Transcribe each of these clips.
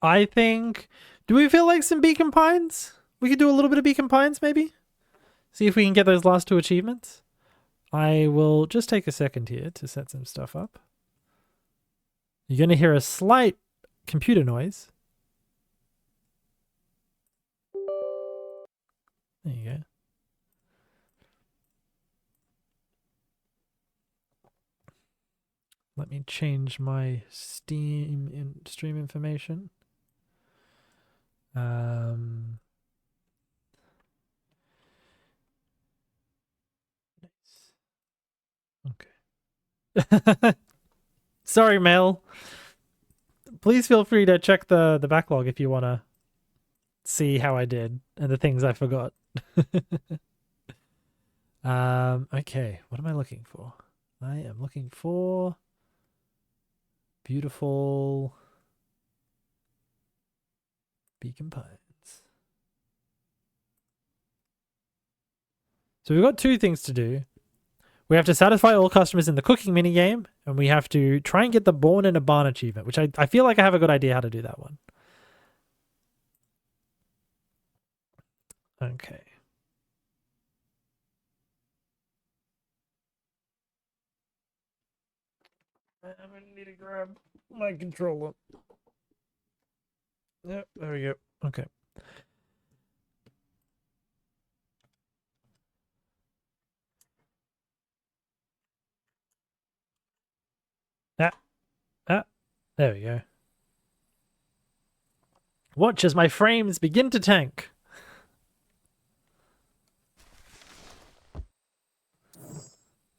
I think... Do we feel like some beacon pines? We could do a little bit of beacon pines, maybe? See if we can get those last 2 achievements. I will just take a second here to set some stuff up. You're going to hear a slight computer noise. There you go. Let me change my Steam stream information. Okay. Sorry, Mel. Please feel free to check the backlog if you want to see how I did and the things I forgot. Okay, what am I looking for? I am looking for beautiful beacon pines. So we've got 2 things to do. We have to satisfy all customers in the cooking minigame, and we have to try and get the Born in a Barn achievement, which I feel like I have a good idea how to do that one. Okay. I'm going to need to grab my controller. Yep, there we go. Okay. There we go. Watch as my frames begin to tank.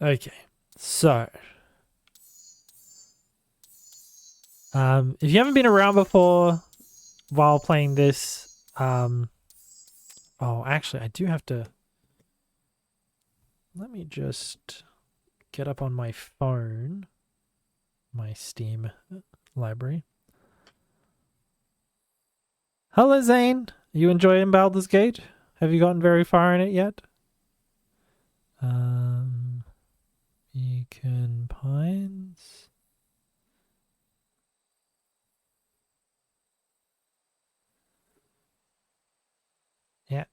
Okay, so if you haven't been around before while playing this, oh, actually, I do have to. Let me just get up on my phone, my Steam library. Hello, Zane. Are you enjoying Baldur's Gate? Have you gotten very far in it yet? Beacon Pines. Yeah.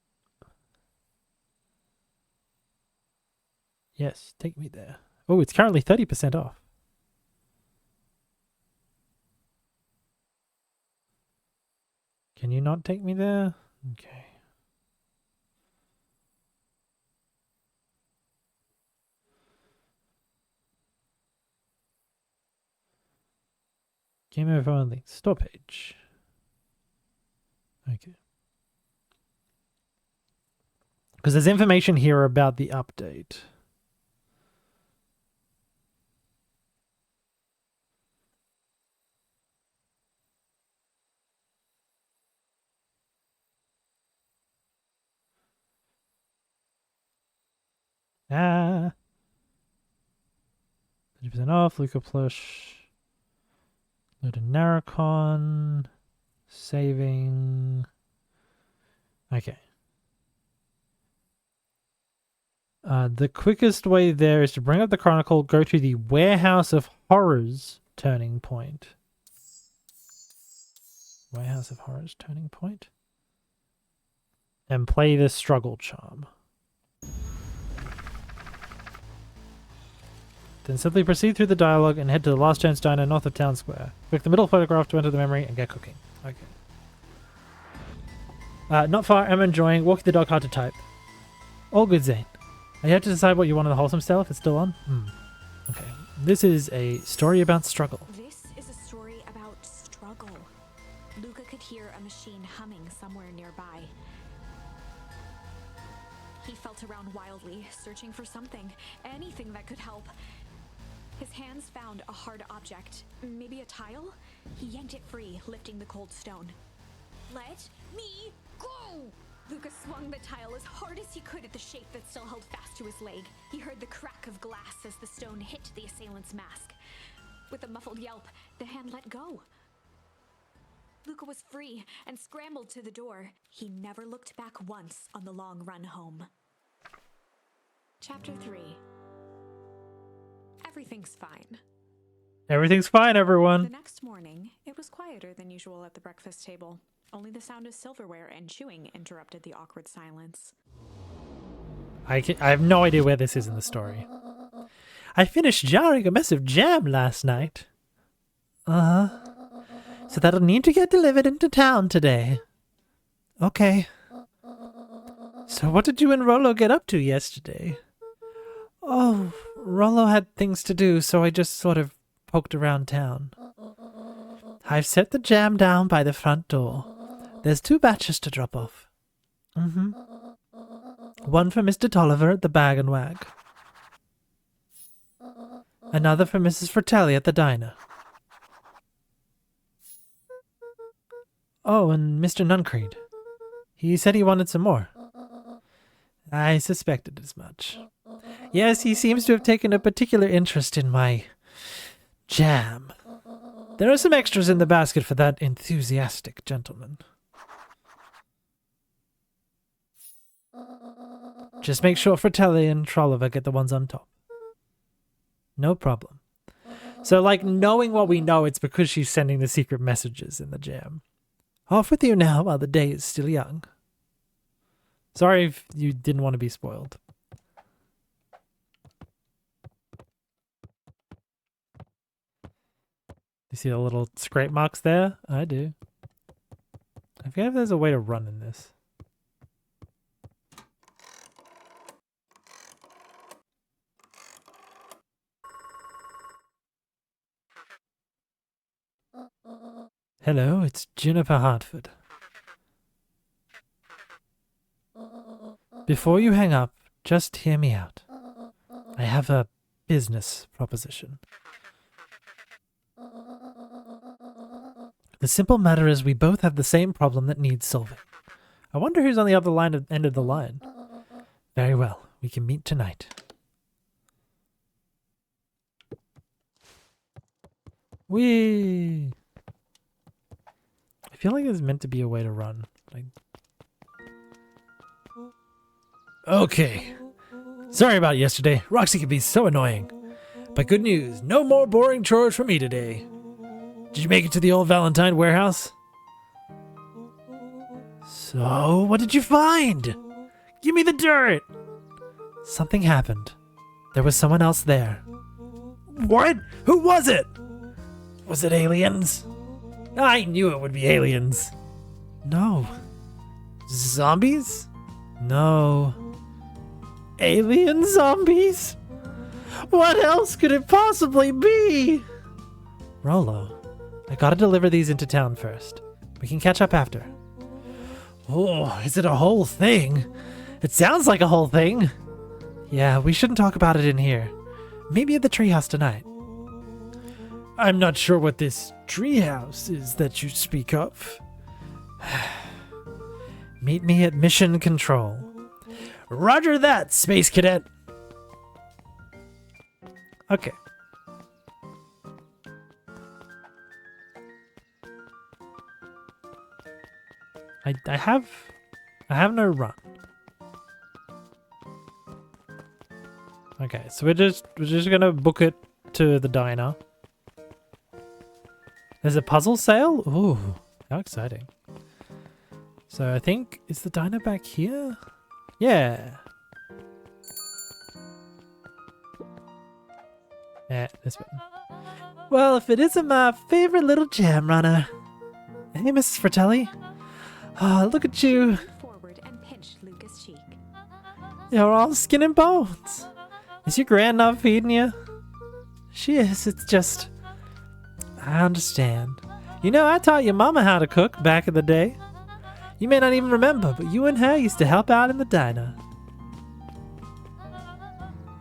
Yes, take me there. Oh, it's currently 30% off. Can you not take me there? Okay. Game over only. Stop page. Okay. Because there's information here about the update. Ah. 30% off. Luca plush. Load a Narracon. Saving. Okay. The quickest way there is to bring up the Chronicle, go to the Warehouse of Horrors turning point. Warehouse of Horrors turning point. And play the Struggle Charm. Then simply proceed through the dialogue and head to the Last Chance Diner north of Town Square. Click the middle photograph to enter the memory and get cooking. Okay. Not far, I'm enjoying. Walking the dog, hard to type. All good, Zane. You have to decide what you want in the wholesome style if it's still on. Okay. This is a story about struggle. This is a story about struggle. Luca could hear a machine humming somewhere nearby. He felt around wildly, searching for something, anything that could help. His hands found a hard object, maybe a tile? He yanked it free, lifting the cold stone. Let me go! Luca swung the tile as hard as he could at the shape that still held fast to his leg. He heard the crack of glass as the stone hit the assailant's mask. With a muffled yelp, the hand let go. Luca was free and scrambled to the door. He never looked back once on the long run home. Chapter 3. Everything's fine. Everything's fine, everyone. The next morning, it was was quieter than usual at the breakfast table. Only the sound of silverware and chewing interrupted the awkward silence. I have no idea where this is in the story. I finished jarring a mess of jam last night. Uh-huh. So that'll need to get delivered into town today. Okay. So what did you and Rollo get up to yesterday? Oh, Rollo had things to do, so I just sort of poked around town. I've set the jam down by the front door. There's 2 batches to drop off. Mm-hmm. One for Mr. Tolliver at the Bag and Wag. Another for Mrs. Fratelli at the diner. Oh, and Mr. Nuncreed. He said he wanted some more. I suspected as much. Yes, he seems to have taken a particular interest in my jam. There are some extras in the basket for that enthusiastic gentleman. Just make sure Fratelli and Trolliver get the ones on top. No problem. So, like, knowing what we know, it's because she's sending the secret messages in the jam. Off with you now while the day is still young. Sorry if you didn't want to be spoiled. You see the little scrape marks there? I do. I forget if there's a way to run in this. Hello, it's Juniper Hartford. Before you hang up, just hear me out. I have a business proposition. The simple matter is we both have the same problem that needs solving. I wonder who's on the other end of the line. Very well, we can meet tonight. Whee! I feel like there's meant to be a way to run. Like... Okay. Sorry about yesterday. Roxy can be so annoying. But good news, no more boring chores for me today. Did you make it to the old Valentine warehouse? So, what did you find? Give me the dirt! Something happened. There was someone else there. What? Who was it? Was it aliens? I knew it would be aliens. No. Zombies? No. Alien zombies? What else could it possibly be? Rollo, I gotta deliver these into town first. We can catch up after. Oh, is it a whole thing? It sounds like a whole thing. Yeah, we shouldn't talk about it in here. Maybe at the treehouse tonight. I'm not sure what this treehouse is that you speak of. Meet me at Mission Control. Roger that, Space Cadet. Okay. I have no run. Okay, so we're just gonna book it to the diner. There's a puzzle sale? Ooh, how exciting. So I think, is the diner back here? Yeah. Yeah, this one. Well, if it isn't my favorite little jam runner. Hey, Mrs. Fratelli. Oh, look at you. Forward and pinched Luca's cheek. You're all skin and bones. Is your grand not feeding you? She is, it's just... I understand. You know, I taught your mama how to cook back in the day. You may not even remember, but you and her used to help out in the diner.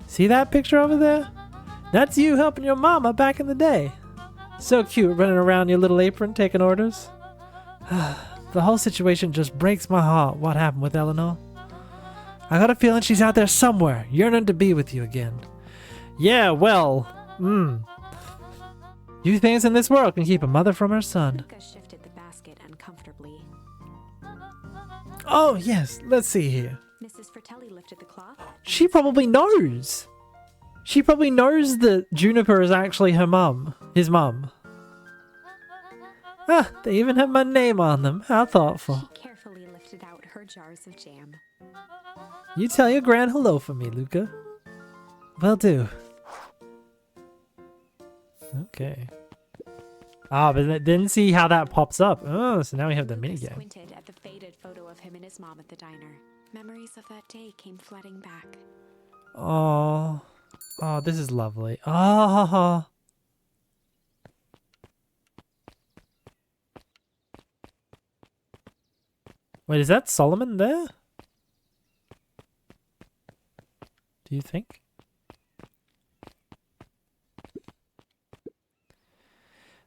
See that picture over there? That's you helping your mama back in the day. So cute running around your little apron taking orders. The whole situation just breaks my heart, what happened with Eleanor. I got a feeling she's out there somewhere, yearning to be with you again. Yeah, well, Few things in this world can keep a mother from her son. Luca shifted the basket uncomfortably. Oh, yes, let's see here. Mrs. Fratelli lifted the cloth. She probably knows. She probably knows that Juniper is actually her mum. His mum. Ah, they even have my name on them. How thoughtful. She carefully lifted out her jars of jam. You tell your grand hello for me, Luca. Will do. Okay. Ah, but didn't see how that pops up. Oh, so now we have the Luca minigame. squinted at the faded photo of him and his mom at the diner. Memories of that day came flooding back. Oh. Oh, this is lovely. Ah. Wait, is that Solomon there? Do you think?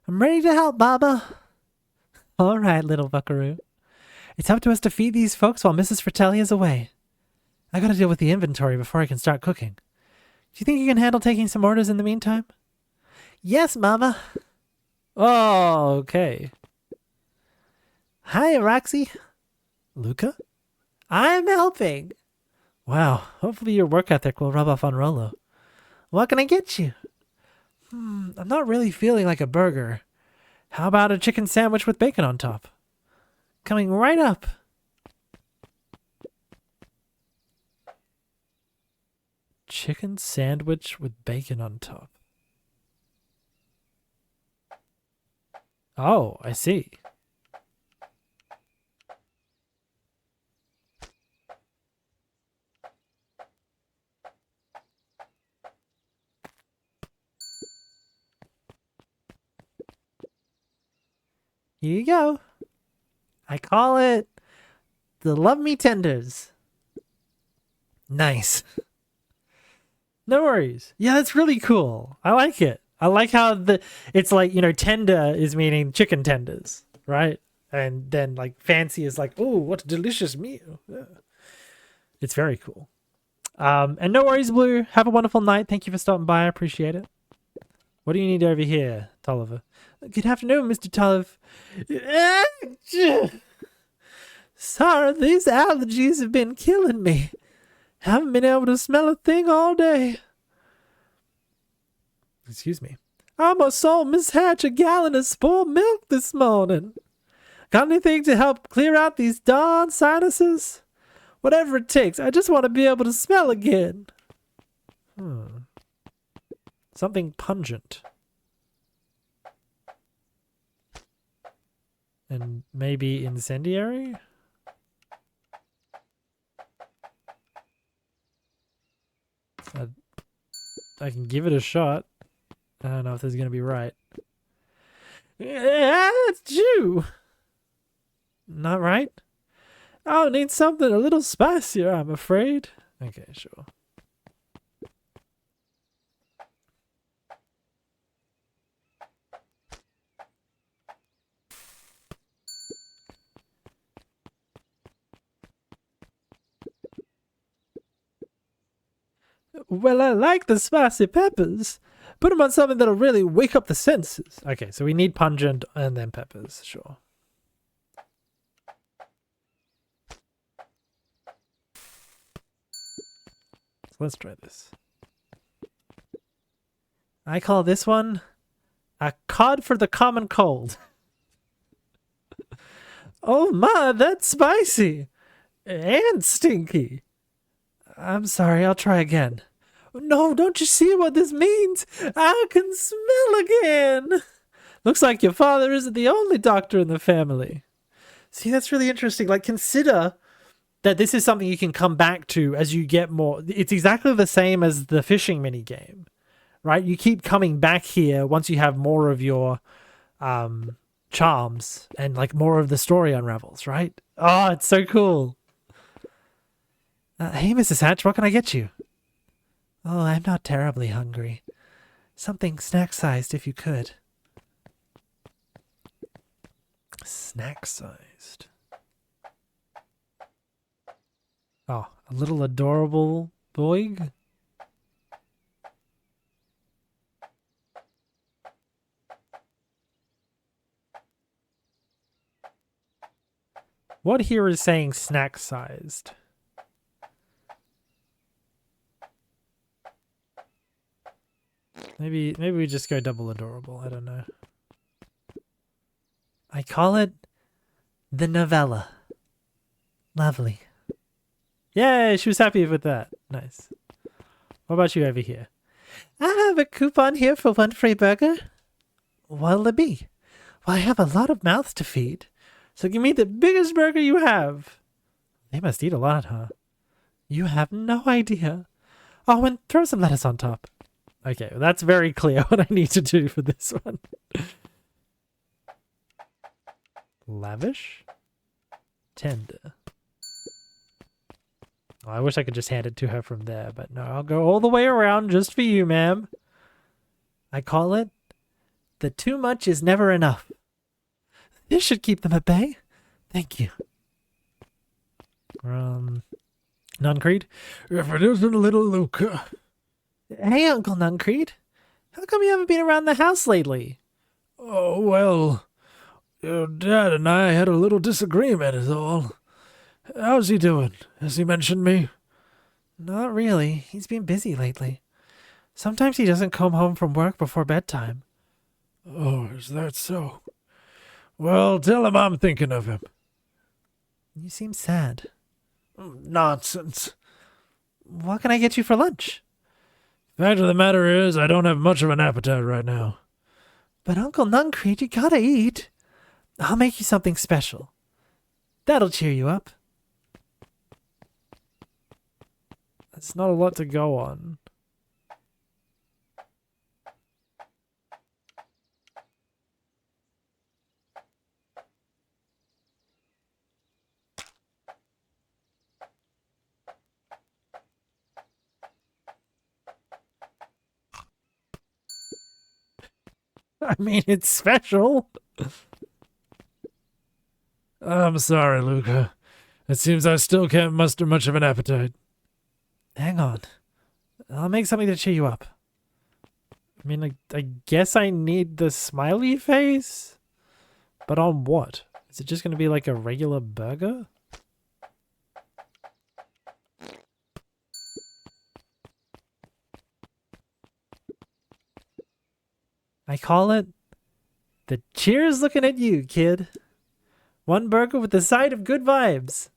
I'm ready to help, Baba. All right, little buckaroo. It's up to us to feed these folks while Mrs. Fratelli is away. I gotta deal with the inventory before I can start cooking. Do you think you can handle taking some orders in the meantime? Yes, Mama. Oh, okay. Hi, Roxy. Luca? I'm helping. Wow, hopefully your work ethic will rub off on Rolo. What can I get you? I'm not really feeling like a burger. How about a chicken sandwich with bacon on top? Coming right up. Chicken sandwich with bacon on top. Oh, I see. Here you go. I call it the Love Me Tenders. Nice. No worries. Yeah, that's really cool. I like it. I like how it's like, tender is meaning chicken tenders, right? And then like fancy is like, oh, what a delicious meal. Yeah. It's very cool. And no worries, Blue. Have a wonderful night. Thank you for stopping by. I appreciate it. What do you need over here, Tolliver? Good afternoon, Mr. Tolliver. Sorry, these allergies have been killing me. Haven't been able to smell a thing all day. Excuse me. I almost saw Miss Hatch a gallon of spoiled milk this morning. Got anything to help clear out these darn sinuses? Whatever it takes, I just want to be able to smell again. Something pungent. And maybe incendiary? I can give it a shot. I don't know if this is going to be right. Yeah, it's you. Not right? I'll need something a little spicier, I'm afraid. Okay, sure. Well, I like the spicy peppers. Put them on something that'll really wake up the senses. Okay, so we need pungent and then peppers, sure. So let's try this. I call this one a cod for the common cold. Oh my, that's spicy. And stinky. I'm sorry, I'll try again. No, don't you see what this means? I can smell again. Looks like your father isn't the only doctor in the family. See, that's really interesting. Like, consider that this is something you can come back to as you get more. It's exactly the same as the fishing mini game, right? You keep coming back here once you have more of your charms and like more of the story unravels, right? Oh, it's so cool. Hey, Mrs. Hatch, what can I get you? Oh, I'm not terribly hungry. Something snack-sized if you could. Snack-sized. Oh, a little adorable boig? What here is saying snack-sized? Maybe we just go double adorable. I don't know. I call it the novella. Lovely. Yay, she was happy with that. Nice. What about you over here? I have a coupon here for one free burger. What'll it be? Well, I have a lot of mouths to feed, so give me the biggest burger you have. They must eat a lot, huh? You have no idea. Oh, and throw some lettuce on top. Okay, well, that's very clear what I need to do for this one. Lavish? Tender. Well, I wish I could just hand it to her from there, but no, I'll go all the way around just for you, ma'am. I call it the too much is never enough. This should keep them at bay. Thank you. Nuncreed? If it isn't little Luca. Hey, Uncle Nuncreed. How come you haven't been around the house lately? Oh, well, your dad and I had a little disagreement is all. How's he doing? Has he mentioned me? Not really. He's been busy lately. Sometimes he doesn't come home from work before bedtime. Oh, is that so? Well, tell him I'm thinking of him. You seem sad. Nonsense. What can I get you for lunch? Fact of the matter is, I don't have much of an appetite right now. But Uncle Nuncreed, you gotta eat. I'll make you something special. That'll cheer you up. That's not a lot to go on. I mean, it's special. I'm sorry, Luca. It seems I still can't muster much of an appetite. Hang on. I'll make something to cheer you up. I mean, I guess I need the smiley face? But on what? Is it just going to be like a regular burger? I call it the cheers looking at you, kid. One burger with a side of good vibes.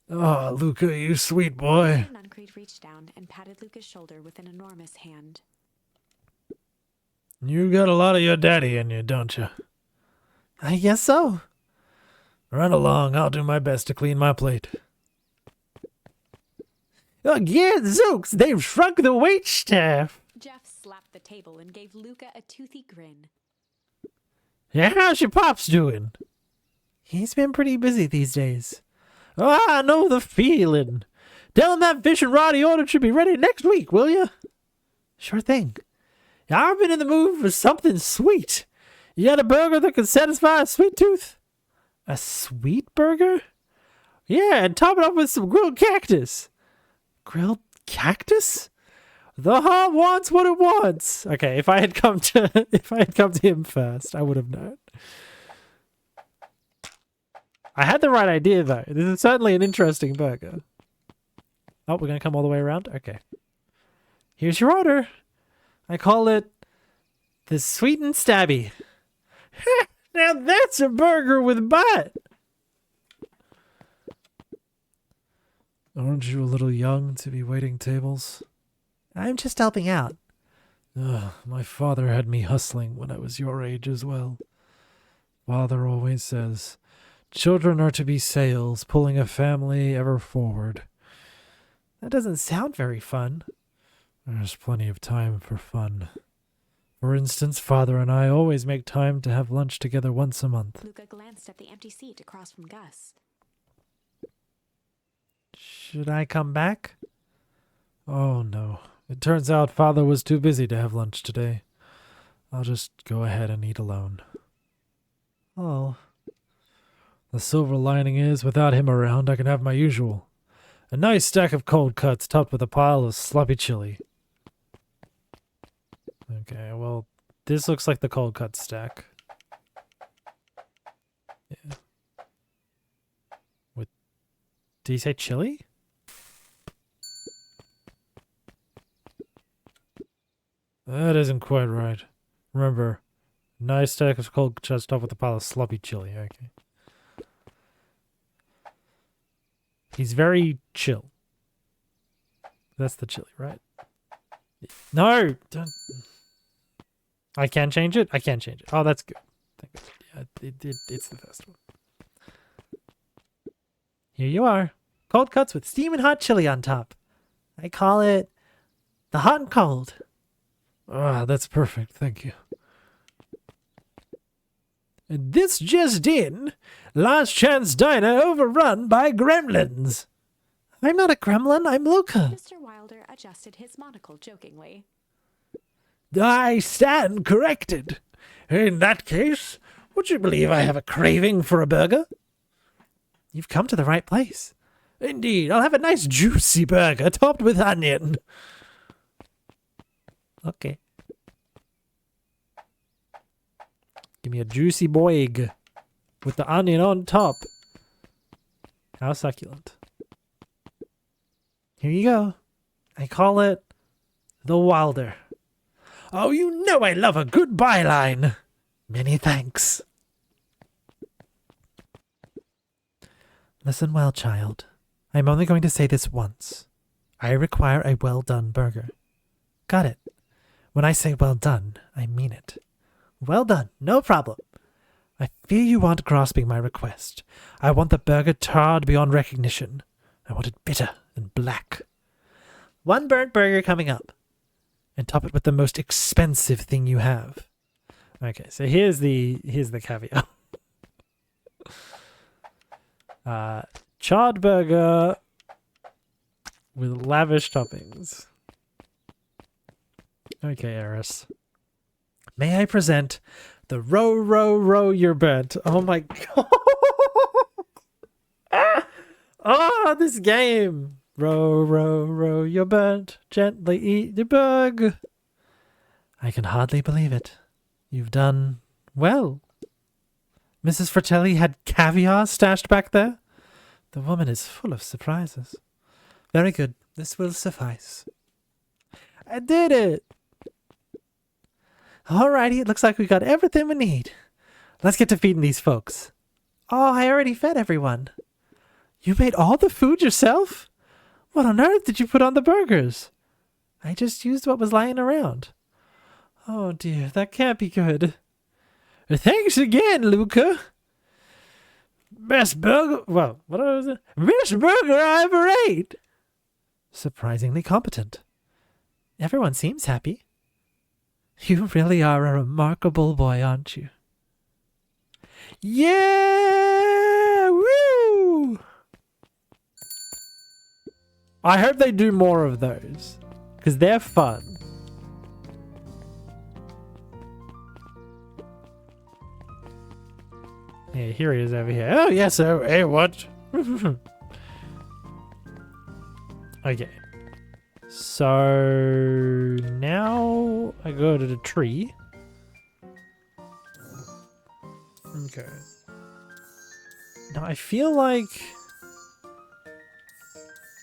Oh, Luca, you sweet boy. Nuncreed reached down and patted Luca's shoulder with an enormous hand. You got a lot of your daddy in you, don't you? I guess so. Run along. I'll do my best to clean my plate. Zooks, they've shrunk the waitstaff. Jeff slapped the table and gave Luca a toothy grin. Yeah, how's your pops doing? He's been pretty busy these days. Oh, I know the feeling. Tell him that fish and rod he ordered should be ready next week, will you? Sure thing. I've been in the mood for something sweet. You got a burger that can satisfy a sweet tooth? A sweet burger? Yeah, and top it up with some grilled cactus. Grilled cactus? The heart wants what it wants. Okay, if I had come to him first, I would have known. I had the right idea though. This is certainly an interesting burger. Oh, we're gonna come all the way around? Okay. Here's your order. I call it the sweet and stabby. Now that's a burger with butt. Aren't you a little young to be waiting tables? I'm just helping out. My father had me hustling when I was your age as well. Father always says, children are to be sails, pulling a family ever forward. That doesn't sound very fun. There's plenty of time for fun. For instance, Father and I always make time to have lunch together once a month. Luca glanced at the empty seat across from Gus. Should I come back? Oh, no. It turns out Father was too busy to have lunch today. I'll just go ahead and eat alone. Oh. The silver lining is, without him around, I can have my usual. A nice stack of cold cuts topped with a pile of sloppy chili. Okay, well, this looks like the cold cut stack. Yeah. With, did he say chili? That isn't quite right. Remember, nice Turkish cold chest off with a pile of sloppy chili. Okay. He's very chill. That's the chili, right? No! Don't. I can change it? I can change it. Oh, that's good. Thank God. Yeah, it's the first one. Here you are. Cold cuts with steaming hot chili on top. I call it the hot and cold. Ah, that's perfect. Thank you. And this just in. Last Chance Diner overrun by gremlins. I'm not a gremlin. I'm Luca. Mr. Wilder adjusted his monocle jokingly. I stand corrected. In that case, would you believe I have a craving for a burger? You've come to the right place. Indeed, I'll have a nice juicy burger topped with onion. Okay. Give me a juicy boig with the onion on top. How succulent. Here you go. I call it the Wilder. Oh, you know I love a good byline. Many thanks. Listen well, child. I'm only going to say this once. I require a well-done burger. Got it. When I say well done, I mean it. Well done, no problem. I fear you aren't grasping my request. I want the burger tarred beyond recognition. I want it bitter and black. One burnt burger coming up. And top it with the most expensive thing you have. Okay, so here's the caveat. Charred burger with lavish toppings. Okay, Eris. May I present the row you're burnt. Oh my god. Oh, this game. Row you're burnt. Gently eat the bug. I can hardly believe it. You've done well. Mrs. Fratelli had caviar stashed back there? The woman is full of surprises. Very good. This will suffice. I did it! Alrighty, it looks like we got everything we need. Let's get to feeding these folks. Oh, I already fed everyone. You made all the food yourself? What on earth did you put on the burgers? I just used what was lying around. Oh dear, that can't be good. Thanks again, Luca. Best burger... Well, what was it? Best burger I ever ate. Surprisingly competent. Everyone seems happy. You really are a remarkable boy, aren't you? Yeah! Woo! I hope they do more of those. Because they're fun. Yeah, here he is over here. Oh, yes, so, hey, what? Okay. So, now I go to the tree. Okay. Now, I feel like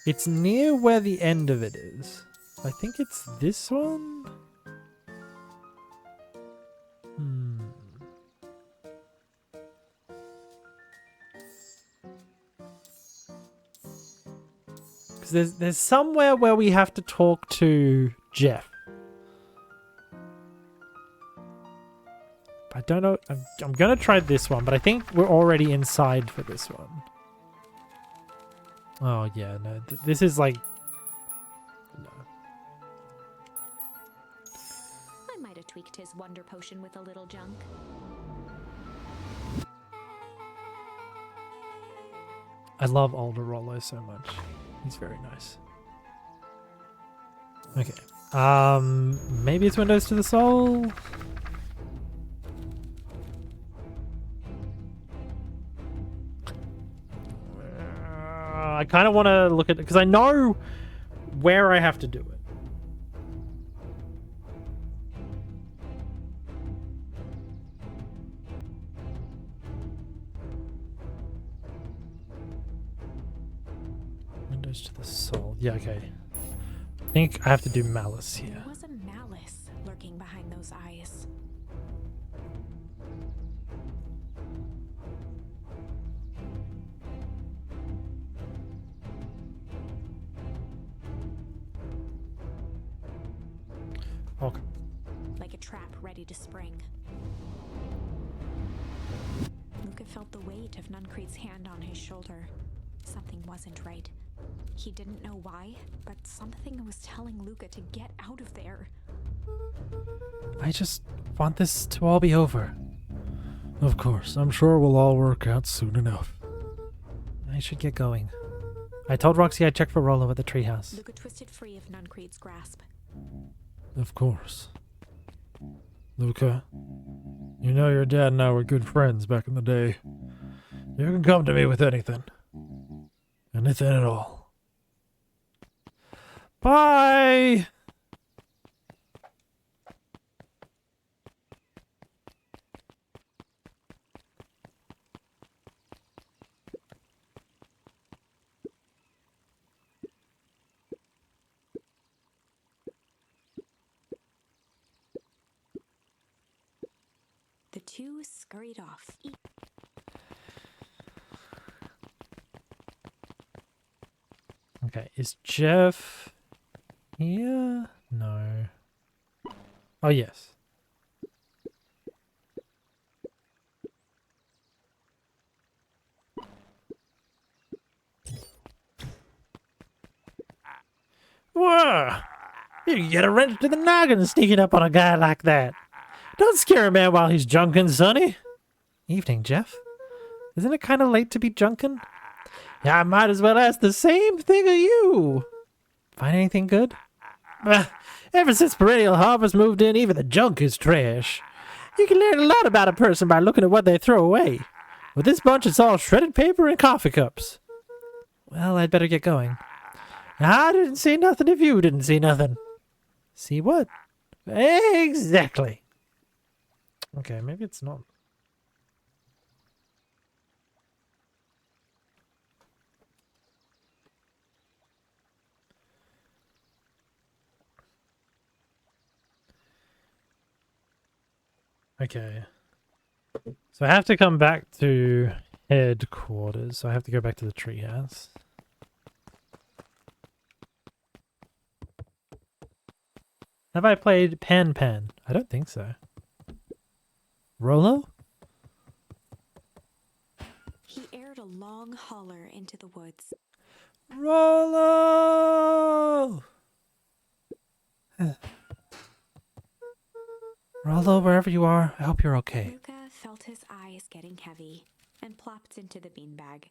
it's near where the end of it is. I think it's this one? Because there's somewhere where we have to talk to Jeff. I don't know. I'm going to try this one, but I think we're already inside for this one. Oh, yeah. No, this is like... No. I might have tweaked his wonder potion with a little junk. I love Older Rollo so much. He's very nice. Okay. Maybe it's Windows to the Soul? I kind of want to look at it because I know where I have to do it. Windows to the Soul. Yeah, okay. I think I have to do Malice here. There was a malice lurking behind those eyes. Okay. like a trap ready to spring. Luca felt the weight of Nuncreed's hand on his shoulder. Something wasn't right. He didn't know why, but something was telling Luca to get out of there. I just want this to all be over. Of course, I'm sure we'll all work out soon enough. I should get going. I told Roxy I'd check for Rolo at the treehouse. Luca twisted free of Nuncreed's grasp. Of course. Luca, you know your dad and I were good friends back in the day. You can come to me with anything. Anything at all. Bye! The two scurried off. Okay, is Jeff here? No. Oh, yes. Whoa! You can get a wrench to the noggin sneaking up on a guy like that. Don't scare a man while he's junkin', sonny. Evening, Jeff. Isn't it kind of late to be junkin'? I might as well ask the same thing of you. Find anything good? Ever since Perennial Harvest moved in, even the junk is trash. You can learn a lot about a person by looking at what they throw away. With this bunch, it's all shredded paper and coffee cups. Well, I'd better get going. I didn't see nothing if you didn't see nothing. See what? Exactly. Okay, maybe it's not. Okay. So I have to come back to headquarters. So I have to go back to the treehouse. Have I played Pan? I don't think so. Rolo? He aired a long holler into the woods. Rolo! Rolo, wherever you are, I hope you're okay. Luca felt his eyes getting heavy and plopped into the beanbag.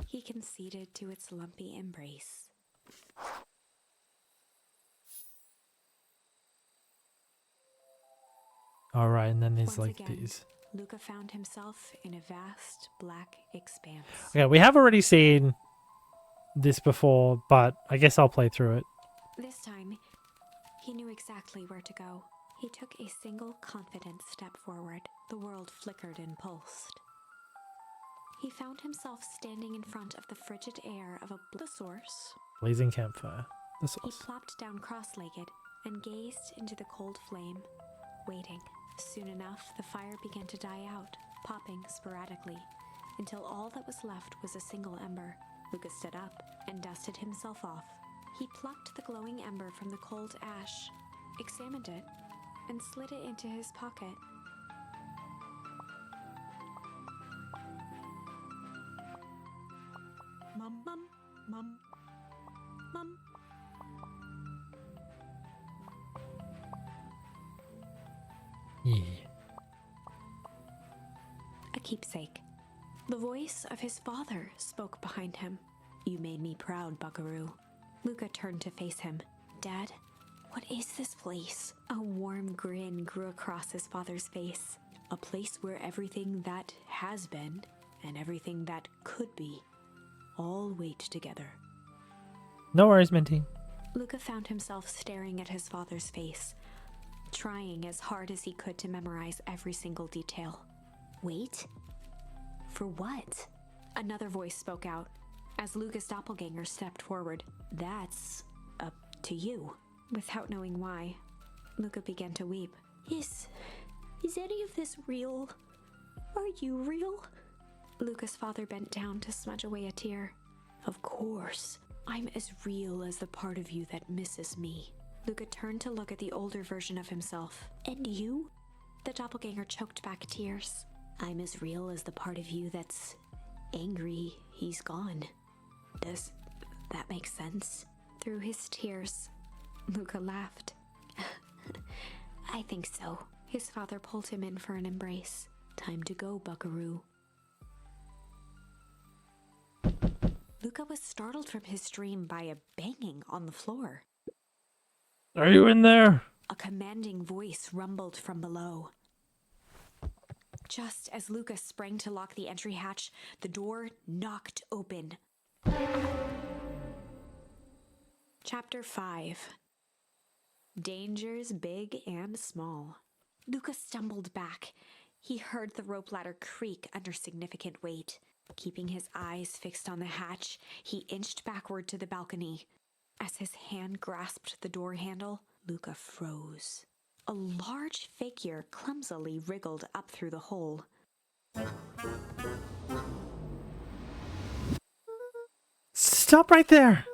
He conceded to its lumpy embrace. Alright, and then there's Once like again, these. Luca found himself in a vast black expanse. Okay, we have already seen this before, but I guess I'll play through it. This time, he knew exactly where to go. He took a single confident step forward. The world flickered and pulsed. He found himself standing in front of the frigid air of the source. Blazing campfire. The He source. plopped down cross-legged and gazed into the cold flame, waiting. Soon enough, the fire began to die out, popping sporadically, until all that was left was a single ember. Lucas stood up and dusted himself off. He plucked the glowing ember from the cold ash, examined it, and slid it into his pocket. Mum, mum, mum, mum. Yeah. A keepsake. The voice of his father spoke behind him. You made me proud, Buckaroo. Luca turned to face him. Dad, what is this place? A warm grin grew across his father's face. A place where everything that has been and everything that could be all wait together. No worries, Minty. Luca found himself staring at his father's face, trying as hard as he could to memorize every single detail. Wait? For what? Another voice spoke out as Luca's doppelganger stepped forward. That's up to you. Without knowing why, Luca began to weep. Is any of this real? Are you real? Luca's father bent down to smudge away a tear. Of course, I'm as real as the part of you that misses me. Luca turned to look at the older version of himself. And you? The doppelganger choked back tears. I'm as real as the part of you that's angry he's gone. Does that make sense? Through his tears, Luca laughed. I think so. His father pulled him in for an embrace. Time to go, buckaroo. Luca was startled from his dream by a banging on the floor. Are you in there? A commanding voice rumbled from below. Just as Luca sprang to lock the entry hatch, the door knocked open. Chapter 5. Dangers big and small. Luca stumbled back. He heard the rope ladder creak under significant weight. Keeping his eyes fixed on the hatch, he inched backward to the balcony. As his hand grasped the door handle, Luca froze. A large figure clumsily wriggled up through the hole. Stop right there,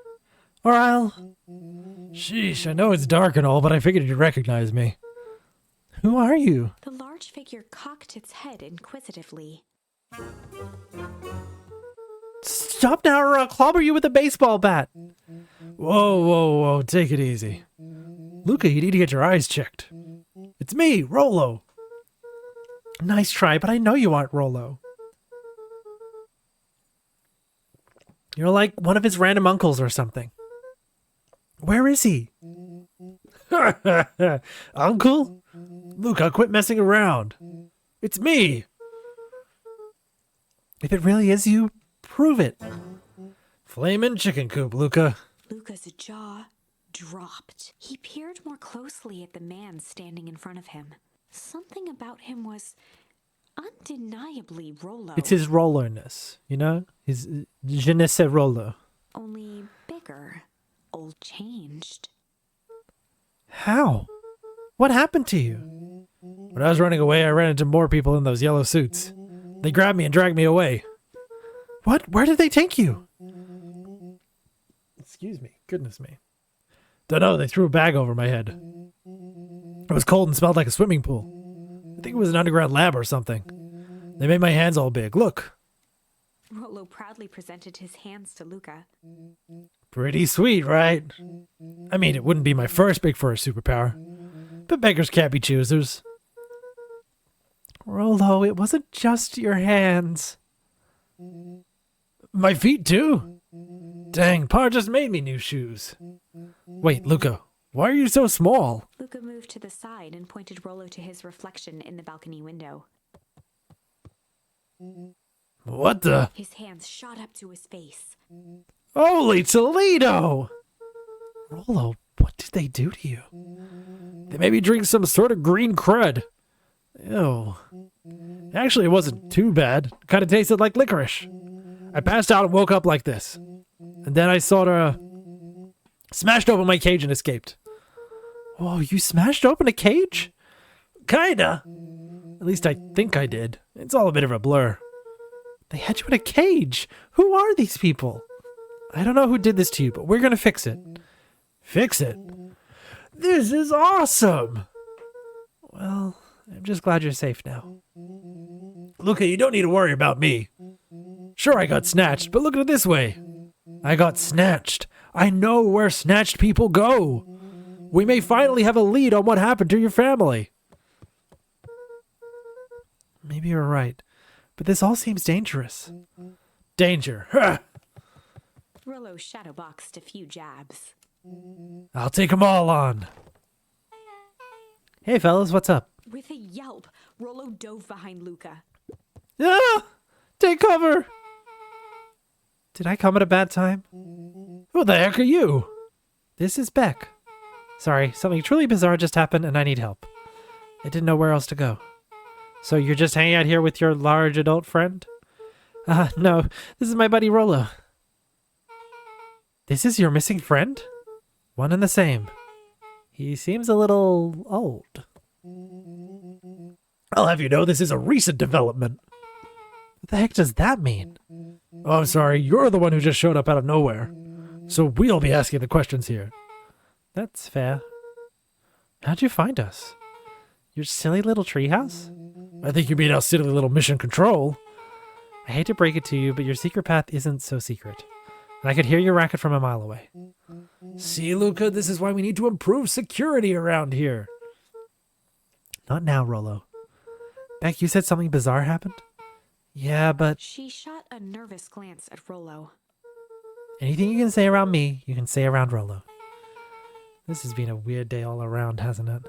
or I'll... Sheesh, I know it's dark and all, but I figured you'd recognize me. Who are you? The large figure cocked its head inquisitively. Stop now or I'll clobber you with a baseball bat. Whoa, take it easy. Luca, you need to get your eyes checked. It's me, Rollo. Nice try, but I know you aren't Rollo. You're like one of his random uncles or something. Where is he? Uncle? Luca, quit messing around. It's me. If it really is you, prove it. Flamin' chicken coop, Luca. Luca's jaw dropped. He peered more closely at the man standing in front of him. Something about him was undeniably Rollo. It's his rollerness, you know? His je ne sais Rollo. Only bigger. Old changed. How? What happened to you? When I was running away, I ran into more people in those yellow suits. They grabbed me and dragged me away. What? Where did they take you? Excuse me. Goodness me. Dunno, they threw a bag over my head. It was cold and smelled like a swimming pool. I think it was an underground lab or something. They made my hands all big. Look. Rollo proudly presented his hands to Luca. Pretty sweet, right? I mean, it wouldn't be my first big fur superpower. But beggars can't be choosers. Rollo, it wasn't just your hands. My feet, too? Dang, Pa just made me new shoes. Wait, Luca, why are you so small? Luca moved to the side and pointed Rollo to his reflection in the balcony window. What the? His hands shot up to his face. Holy Toledo! Rollo, what did they do to you? They made me drink some sort of green crud. Ew. Actually, it wasn't too bad. Kind of tasted like licorice. I passed out and woke up like this. And then I sort of smashed open my cage and escaped. Whoa, you smashed open a cage? Kinda. At least I think I did. It's all a bit of a blur. They had you in a cage. Who are these people? I don't know who did this to you, but we're going to fix it. Fix it? This is awesome! Well, I'm just glad you're safe now. Luca, you don't need to worry about me. Sure, I got snatched, but look at it this way. I got snatched. I know where snatched people go. We may finally have a lead on what happened to your family. Maybe you're right, but this all seems dangerous. Danger. Ha! Rollo shadowboxed a few jabs. I'll take 'em all on. Hey, fellas, what's up? With a yelp, Rollo dove behind Luca. Ah! Take cover! Did I come at a bad time? Who the heck are you? This is Beck. Sorry, something truly bizarre just happened and I need help. I didn't know where else to go. So you're just hanging out here with your large adult friend? No, this is my buddy Rollo. This is your missing friend? One and the same. He seems a little old. I'll have you know this is a recent development. What the heck does that mean? Oh, I'm sorry, you're the one who just showed up out of nowhere. So we'll be asking the questions here. That's fair. How'd you find us? Your silly little treehouse? I think you mean our silly little mission control. I hate to break it to you, but your secret path isn't so secret. And I could hear your racket from a mile away. See, Luca, this is why we need to improve security around here. Not now, Rollo. Beck, you said something bizarre happened? Yeah, but She shot a nervous glance at Rollo. anything you can say around me, you can say around Rollo. This has been a weird day all around, hasn't it?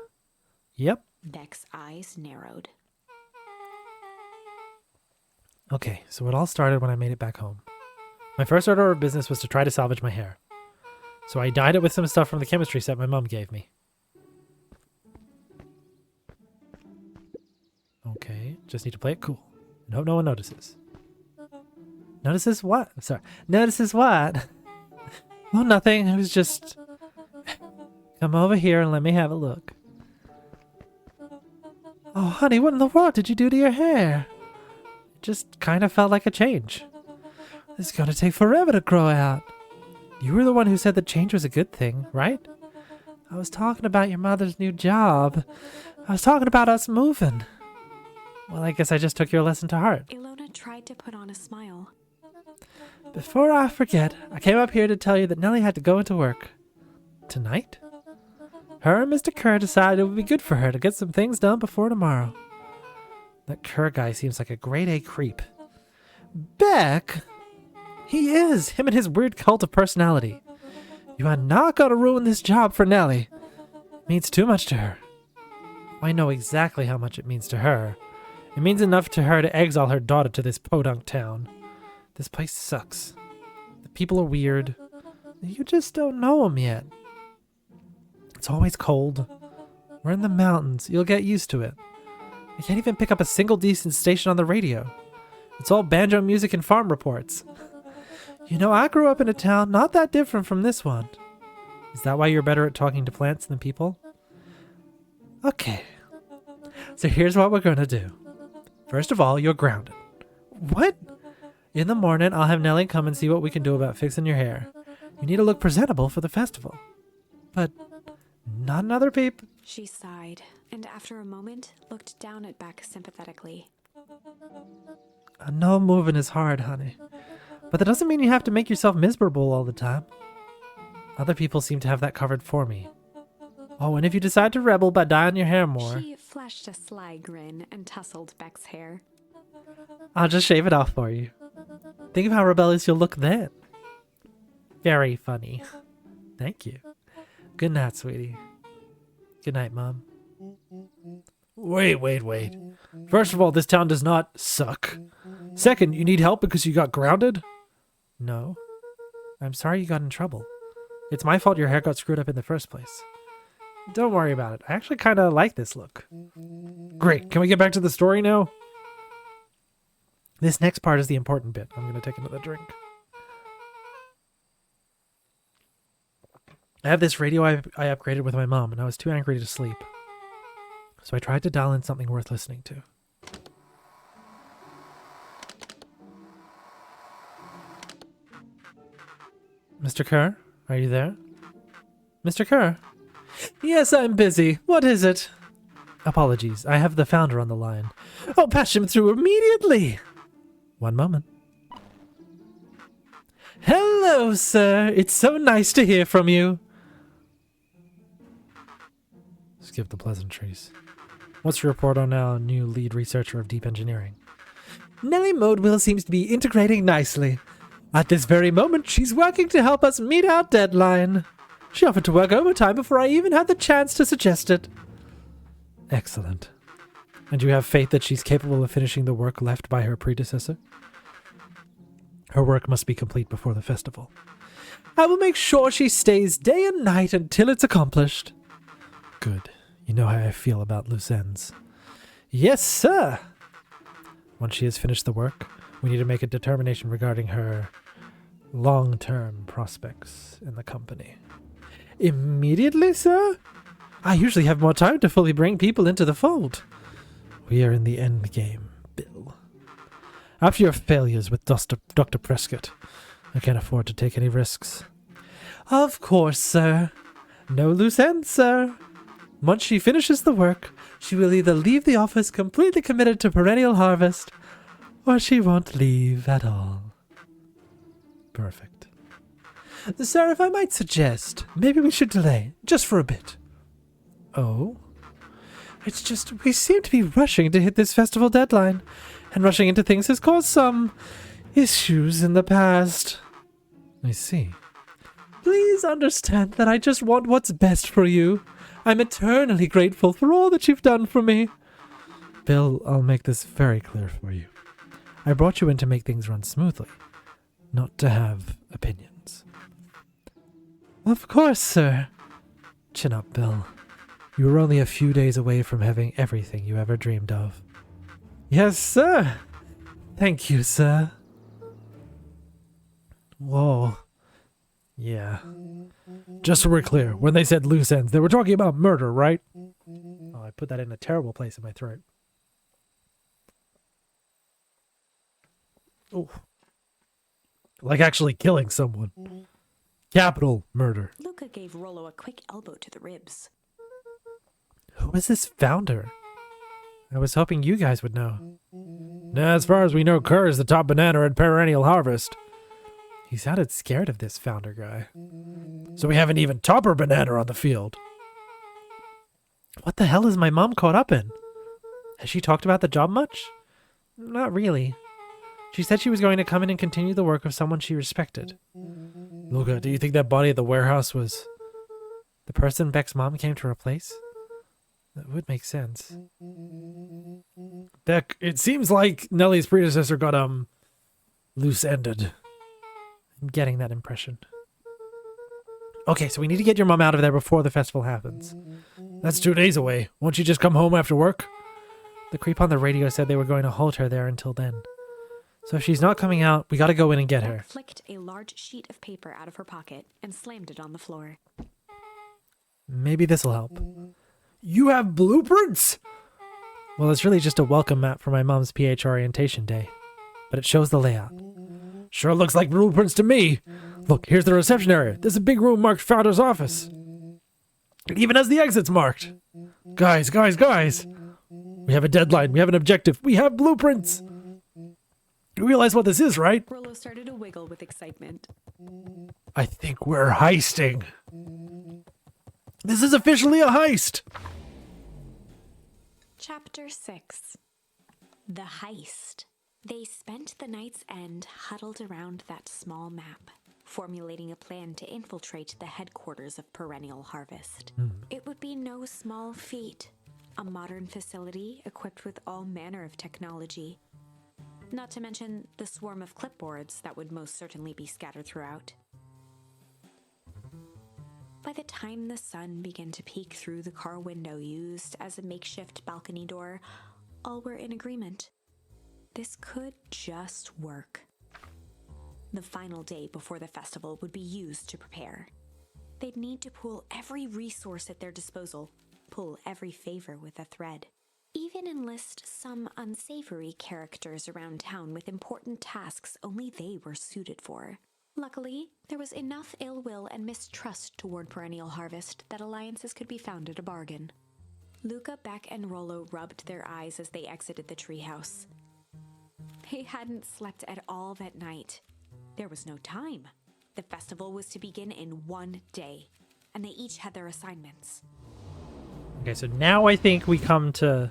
Yep. Beck's eyes narrowed. Okay, so it all started when I made it back home. My first order of business was to try to salvage my hair. So I dyed it with some stuff from the chemistry set my mom gave me. Okay, just need to play it cool. And hope no one notices. Notices what? I'm sorry. Notices what? Oh, nothing. It was just... Come over here and let me have a look. Oh, honey, what in the world did you do to your hair? It just kind of felt like a change. It's gonna take forever to grow out. You were the one who said that change was a good thing, right? I was talking about your mother's new job. I was talking about us moving. Well, I guess I just took your lesson to heart. Ilona tried to put on a smile. Before I forget, I came up here to tell you that Nellie had to go into work. Tonight? Her and Mr. Kerr decided it would be good for her to get some things done before tomorrow. That Kerr guy seems like a grade A creep. Beck! He is! Him and his weird cult of personality. You are not going to ruin this job for Nellie. It means too much to her. I know exactly how much it means to her. It means enough to her to exile her daughter to this podunk town. This place sucks. The people are weird. You just don't know them yet. It's always cold. We're in the mountains. You'll get used to it. I can't even pick up a single decent station on the radio. It's all banjo music and farm reports. You know, I grew up in a town not that different from this one. Is that why you're better at talking to plants than people? Okay. So here's what we're gonna do. First of all, you're grounded. What? In the morning, I'll have Nellie come and see what we can do about fixing your hair. You need to look presentable for the festival. But not another peep. She sighed, and after a moment, looked down at Beck sympathetically. I know moving is hard, honey. But that doesn't mean you have to make yourself miserable all the time. Other people seem to have that covered for me. Oh, and if you decide to rebel by dyeing your hair more... She flashed a sly grin and tousled Beck's hair. I'll just shave it off for you. Think of how rebellious you'll look then. Very funny. Thank you. Good night, sweetie. Good night, Mom. Wait. First of all, this town does not suck. Second, you need help because you got grounded? No. I'm sorry you got in trouble. It's my fault your hair got screwed up in the first place. Don't worry about it. I actually kind of like this look. Great. Can we get back to the story now? This next part is the important bit. I'm going to take another drink. I have this radio I upgraded with my mom, and I was too angry to sleep. So I tried to dial in something worth listening to. Mr. Kerr, are you there? Mr. Kerr? Yes, I'm busy. What is it? Apologies, I have the founder on the line. Oh, patch him through immediately! One moment. Hello, sir. It's so nice to hear from you. Skip the pleasantries. What's your report on our new lead researcher of deep engineering? Nellie Modeville seems to be integrating nicely. At this very moment, she's working to help us meet our deadline. She offered to work overtime before I even had the chance to suggest it. Excellent. And you have faith that she's capable of finishing the work left by her predecessor? Her work must be complete before the festival. I will make sure she stays day and night until it's accomplished. Good. You know how I feel about loose ends. Yes, sir. Once she has finished the work, we need to make a determination regarding her long-term prospects in the company. Immediately, sir? I usually have more time to fully bring people into the fold. We are in the end game, Bill. After your failures with Dr. Prescott, I can't afford to take any risks. Of course, sir. No loose ends, sir. Once she finishes the work, she will either leave the office completely committed to perennial harvest, or she won't leave at all. Perfect. Sir, if I might suggest, maybe we should delay, just for a bit. Oh? It's just, we seem to be rushing to hit this festival deadline, and rushing into things has caused some issues in the past. I see. Please understand that I just want what's best for you. I'm eternally grateful for all that you've done for me. Bill, I'll make this very clear for you. I brought you in to make things run smoothly, not to have opinions. Of course, sir. Chin up, Bill. You were only a few days away from having everything you ever dreamed of. Yes, sir. Thank you, sir. Whoa. Yeah. Just so we're clear, when they said loose ends, they were talking about murder, right? Oh, I put that in a terrible place in my throat. Oh. Like actually killing someone. Capital murder. Luca gave Rollo a quick elbow to the ribs. Who is this founder? I was hoping you guys would know. Now, as far as we know, Kerr is the top banana at Perennial Harvest. He sounded scared of this founder guy. So we haven't even topper banana on the field. What the hell is my mom caught up in? Has she talked about the job much? Not really. She said she was going to come in and continue the work of someone she respected. Luca, do you think that body at the warehouse was the person Beck's mom came to replace? That would make sense. Beck, it seems like Nellie's predecessor got, loose-ended. I'm getting that impression. Okay, so we need to get your mom out of there before the festival happens. That's 2 days away. Won't you just come home after work? The creep on the radio said they were going to hold her there until then. So if she's not coming out, we gotta go in and get her. Beck flicked a large sheet of paper out of her pocket and slammed it on the floor. Maybe this'll help. You have blueprints? Well, it's really just a welcome map for my mom's PH orientation day. But it shows the layout. Sure looks like blueprints to me. Look, here's the reception area. There's a big room marked Founder's Office. It even has the exits marked. Guys. We have a deadline. We have an objective. We have blueprints. You realize what this is, right? Rollo started to wiggle with excitement. I think we're heisting. This is officially a heist. Chapter 6. The Heist. They spent the night's end huddled around that small map, formulating a plan to infiltrate the headquarters of Perennial Harvest. It would be no small feat. A modern facility equipped with all manner of technology. Not to mention the swarm of clipboards that would most certainly be scattered throughout. By the time the sun began to peek through the car window used as a makeshift balcony door, all were in agreement. This could just work. The final day before the festival would be used to prepare. They'd need to pool every resource at their disposal, pull every favor with a thread. Even enlist some unsavory characters around town with important tasks only they were suited for. Luckily, there was enough ill will and mistrust toward Perennial Harvest that alliances could be found at a bargain. Luca, Beck, and Rollo rubbed their eyes as they exited the treehouse. They hadn't slept at all that night. There was no time. The festival was to begin in 1 day, and they each had their assignments. Okay, so now I think we come to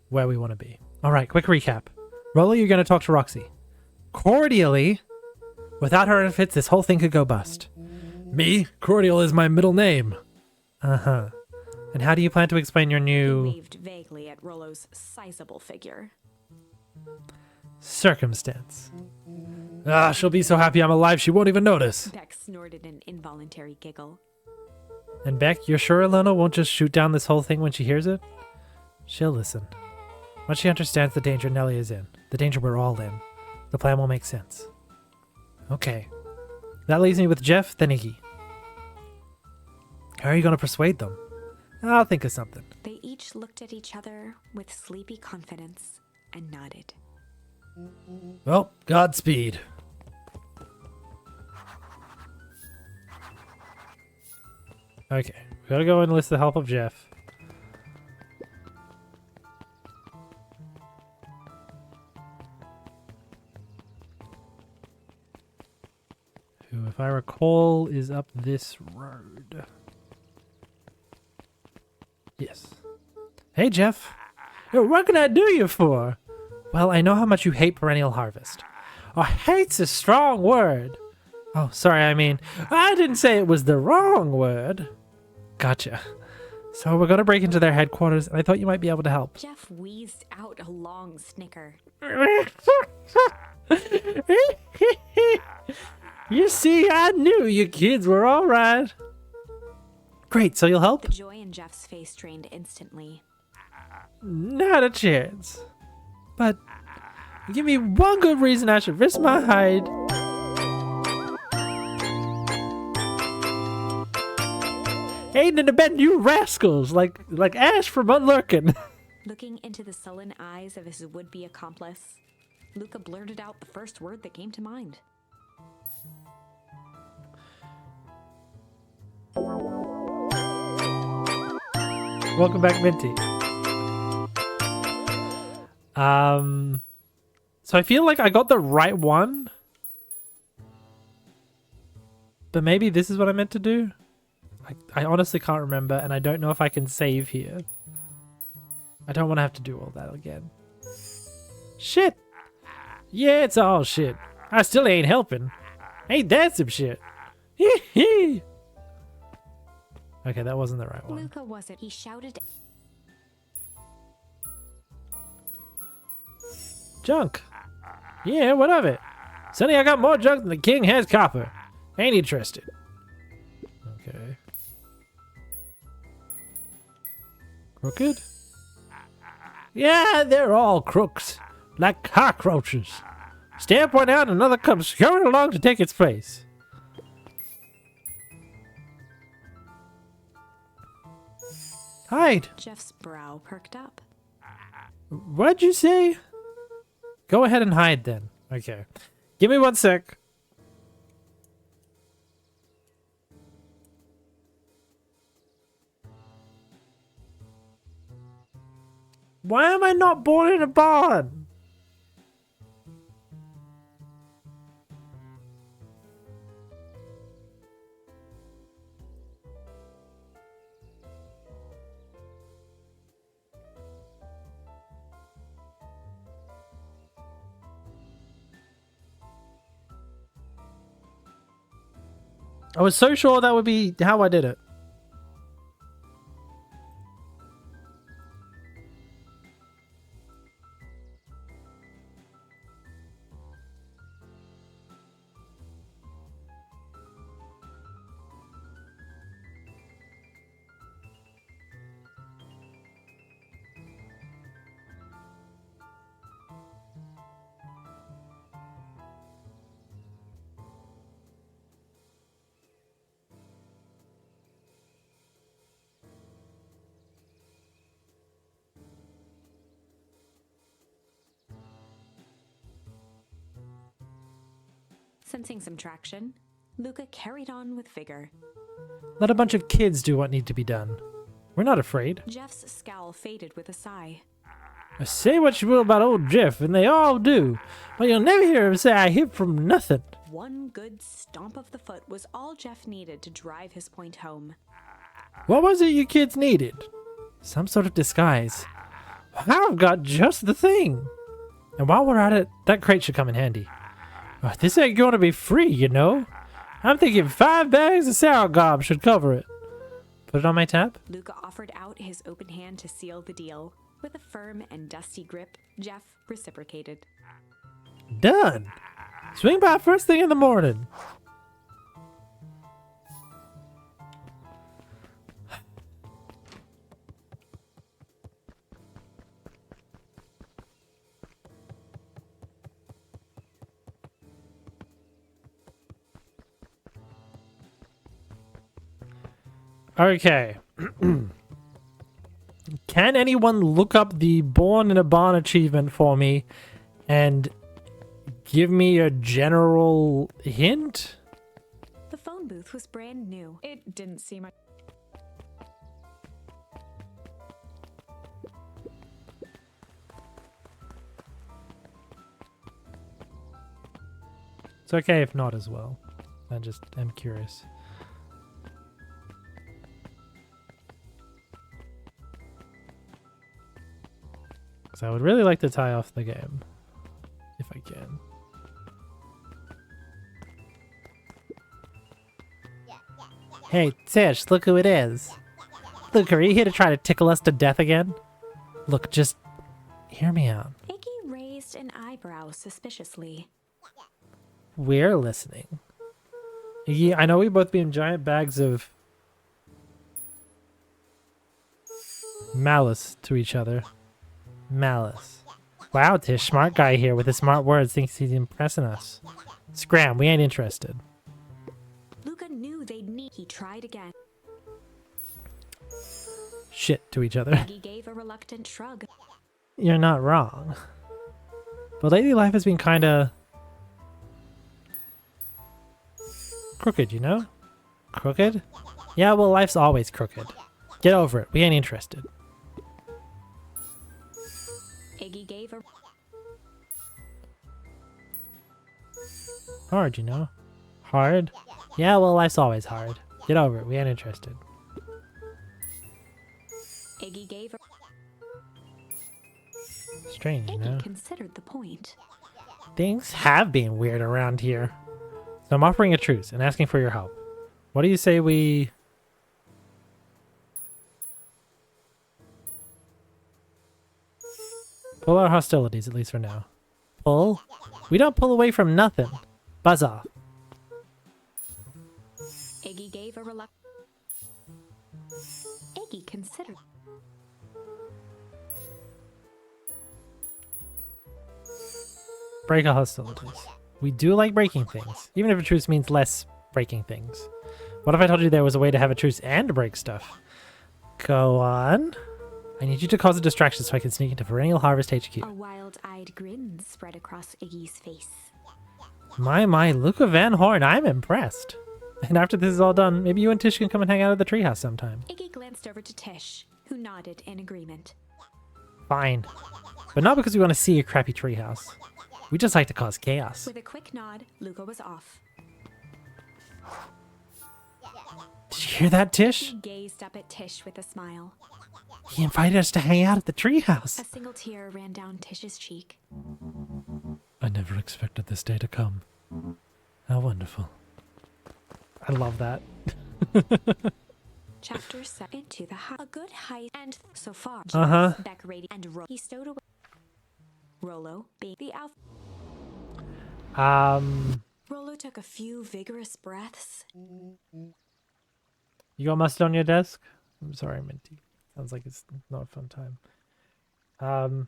where we want to be. All right, quick recap. Rollo, you're going to talk to Roxy. Cordially. Without her infants, this whole thing could go bust. Me? Cordial is my middle name. Uh-huh. And how do you plan to explain your He new waved vaguely at Rollo's sizable figure. circumstance? Ah, she'll be so happy I'm alive she won't even notice. Beck snorted an involuntary giggle. And Beck, you're sure Ilona won't just shoot down this whole thing when she hears it? She'll listen. Once she understands the danger Nellie is in, the danger we're all in, the plan will make sense. Okay. That leaves me with Jeff, then Iggy. How are you going to persuade them? I'll think of something. They each looked at each other with sleepy confidence and nodded. Well, Godspeed. Okay, We gotta go enlist the help of Jeff. Who, if I recall, is up this road. Yes. Hey, Jeff. Yo, what can I do you for? Well, I know how much you hate perennial harvest. Oh, hate's a strong word. Oh, sorry, I mean, I didn't say it was the wrong word. Gotcha. So we're gonna break into their headquarters, and I thought you might be able to help. Jeff wheezed out a long snicker. You see, I knew you kids were all right. Great, so you'll help? The joy in Jeff's face drained instantly. Not a chance. But give me one good reason I should risk my hide. Aiding and abetting you rascals, like Ash from Unlurkin. Looking into the sullen eyes of his would-be accomplice, Luca blurted out the first word that came to mind. Welcome back, Minty. So I feel like I got the right one. But maybe this is what I meant to do? I honestly can't remember, and I don't know if I can save here. I don't want to have to do all that again. Shit! Yeah, it's all shit. I still ain't helping. Ain't that some shit? Hee. Okay, that wasn't the right one. Luca wasn't. He shouted. Junk. Yeah, what of it? Sonny, I got more junk than the king has copper. Ain't interested. Okay. Crooked? Yeah, they're all crooks. Like cockroaches. Stamp one out and another comes scurrying along to take its place. Hide. Jeff's brow perked up. What'd you say? Go ahead and hide then. Okay. Give me 1 sec. Why am I not born in a barn? I was so sure that would be how I did it. Sensing some traction, Luca carried on with vigor. Let a bunch of kids do what need to be done. We're not afraid. Jeff's scowl faded with a sigh. Say what you will about old Jeff, and they all do, but you'll never hear him say I hid from nothing. One good stomp of the foot was all Jeff needed to drive his point home. What was it you kids needed? Some sort of disguise. I've got just the thing. And while we're at it, that crate should come in handy. This ain't going to be free, you know. I'm thinking 5 bags of sour gob should cover it. Put it on my tab. Luca offered out his open hand to seal the deal. With a firm and dusty grip, Jeff reciprocated. Done. Swing by first thing in the morning. Okay. Can anyone look up the Born in a Barn achievement for me and give me a general hint? The phone booth was brand new. It didn't seem like... It's okay if not as well. I just am curious. Because I would really like to tie off the game. If I can. Hey, Tish, look who it is. Luke, are you here to try to tickle us to death again? Look, just hear me out. Iggy raised an eyebrow suspiciously. We're listening. Yeah, I know we both be in giant bags of malice to each other. Malice. Wow, Tish, smart guy here with his smart words thinks he's impressing us. Scram, we ain't interested. Luca knew they'd need. He tried again. Shit to each other. Iggy gave a reluctant shrug. You're not wrong. But lately life has been kinda crooked, you know? Crooked? Yeah, well, life's always crooked. Get over it. We ain't interested. Iggy gave a... Hard, you know? Hard? Yeah, well, life's always hard. Get over it. We ain't interested. Iggy gave a... Strange, you know? Iggy considered the point. Things have been weird around here. So I'm offering a truce and asking for your help. What do you say we... pull our hostilities, at least for now. Pull? We don't pull away from nothing. Buzz off. Iggy gave a reluctant... Iggy considered... Break our hostilities. We do like breaking things, even if a truce means less breaking things. What if I told you there was a way to have a truce and break stuff? Go on. I need you to cause a distraction so I can sneak into Perennial Harvest HQ. A wild-eyed grin spread across Iggy's face. My, Luca Van Horn, I'm impressed. And after this is all done, maybe you and Tish can come and hang out at the treehouse sometime. Iggy glanced over to Tish, who nodded in agreement. Fine. But not because we want to see a crappy treehouse. We just like to cause chaos. With a quick nod, Luca was off. Did you hear that, Tish? He gazed up at Tish with a smile. He invited us to hang out at the treehouse. A single tear ran down Tish's cheek. I never expected this day to come. How wonderful. I love that. Chapter 7 into the house. A good height and so far. Uh-huh. Decorating and he stowed away. Rolo being the alpha. Rolo took a few vigorous breaths. You got mustard on your desk? I'm sorry, Minty. Sounds like it's not a fun time.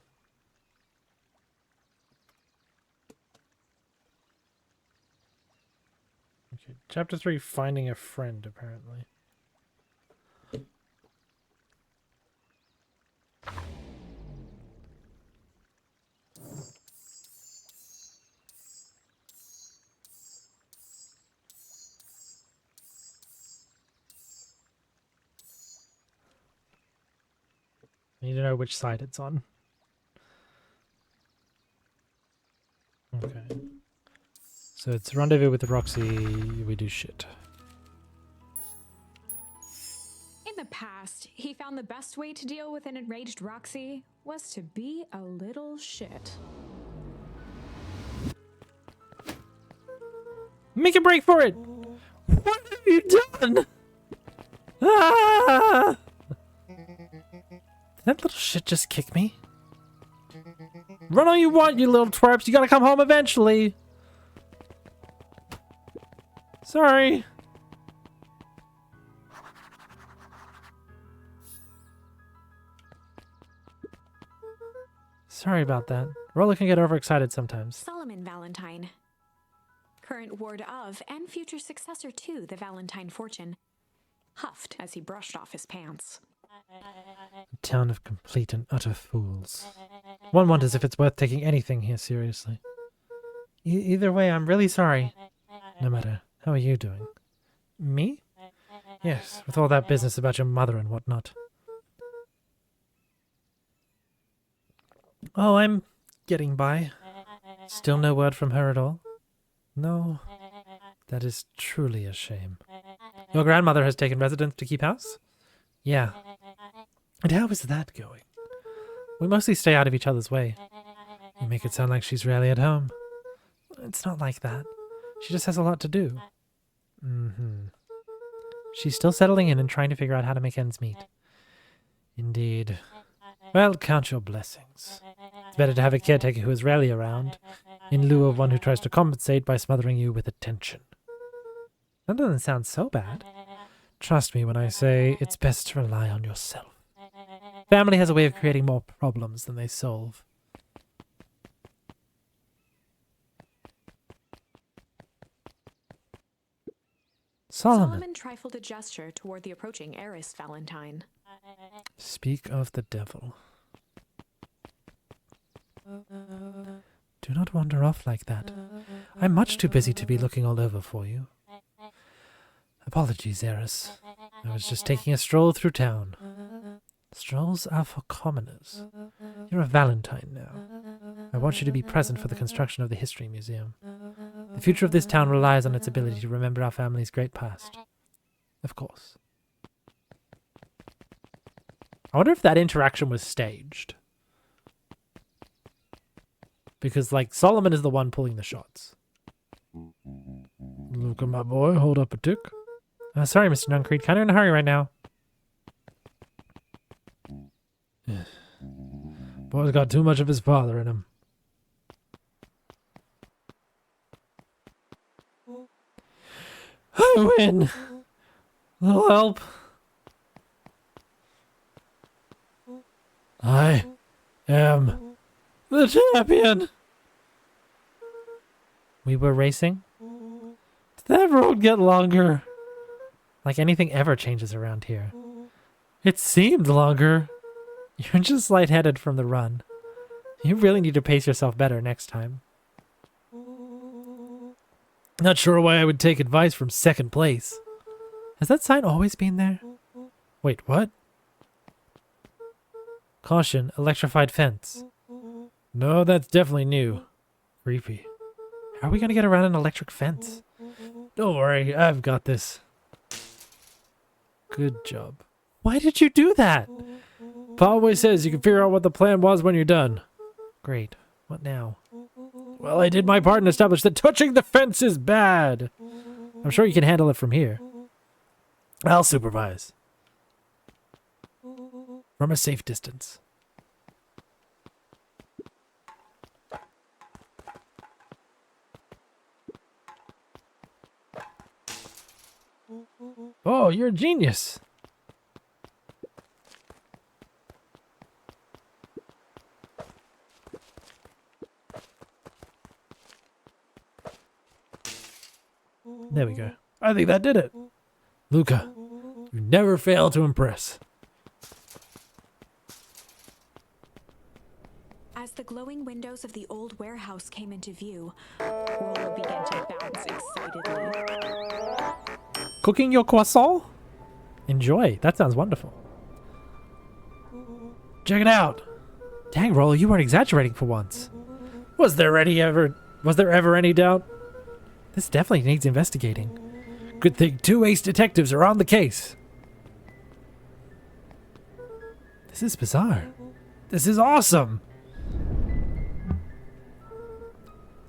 Okay, chapter 3, finding a friend, apparently. I need to know which side it's on. Okay. So it's rendezvous with Roxy, we do shit. In the past, he found the best way to deal with an enraged Roxy was to be a little shit. Make a break for it! What have you done? Ah! Did that little shit just kick me? Run all you want, you little twerps. You gotta come home eventually. Sorry. Sorry about that. Rolla can get overexcited sometimes. Solomon Valentine, current ward of and future successor to the Valentine fortune, huffed as he brushed off his pants. A town of complete and utter fools. One wonders if it's worth taking anything here seriously. Either way, I'm really sorry. No matter. How are you doing? Me? Yes, with all that business about your mother and whatnot. Oh, I'm getting by. Still no word from her at all? No, that is truly a shame. Your grandmother has taken residence to keep house? Yeah. And how is that going? We mostly stay out of each other's way. You make it sound like she's rarely at home. It's not like that. She just has a lot to do. Mm-hmm. She's still settling in and trying to figure out how to make ends meet. Indeed. Well, count your blessings. It's better to have a caretaker who is rarely around, in lieu of one who tries to compensate by smothering you with attention. That doesn't sound so bad. Trust me when I say it's best to rely on yourself. Family has a way of creating more problems than they solve. Solomon trifled a gesture toward the approaching heiress Valentine. Speak of the devil. Do not wander off like that. I'm much too busy to be looking all over for you. Apologies, heiress. I was just taking a stroll through town. Strolls are for commoners. You're a Valentine now. I want you to be present for the construction of the History Museum. The future of this town relies on its ability to remember our family's great past. Of course. I wonder if that interaction was staged. Because, like, Solomon is the one pulling the shots. Look at my boy, hold up a tick. Sorry, Mr. Nuncreed, kind of in a hurry right now. Boy's got too much of his father in him. I win! Little help. I am the champion! We were racing? Did that road get longer? Like anything ever changes around here. It seemed longer. You're just lightheaded from the run. You really need to pace yourself better next time. Not sure why I would take advice from second place. Has that sign always been there? Wait, what? Caution, electrified fence. No, that's definitely new. Creepy. How are we gonna get around an electric fence? Don't worry, I've got this. Good job. Why did you do that? Pa always says you can figure out what the plan was when you're done. Great. What now? Well, I did my part and established that touching the fence is bad. I'm sure you can handle it from here. I'll supervise. From a safe distance. Oh, you're a genius. There we go. I think that did it. Luca, you never fail to impress. As the glowing windows of the old warehouse came into view, Rolla began to bounce excitedly. Cooking your croissant? Enjoy. That sounds wonderful. Check it out. Dang, Rolla, you weren't exaggerating for once. Was there ever any doubt? This definitely needs investigating. Good thing 2 ace detectives are on the case. This is bizarre. This is awesome.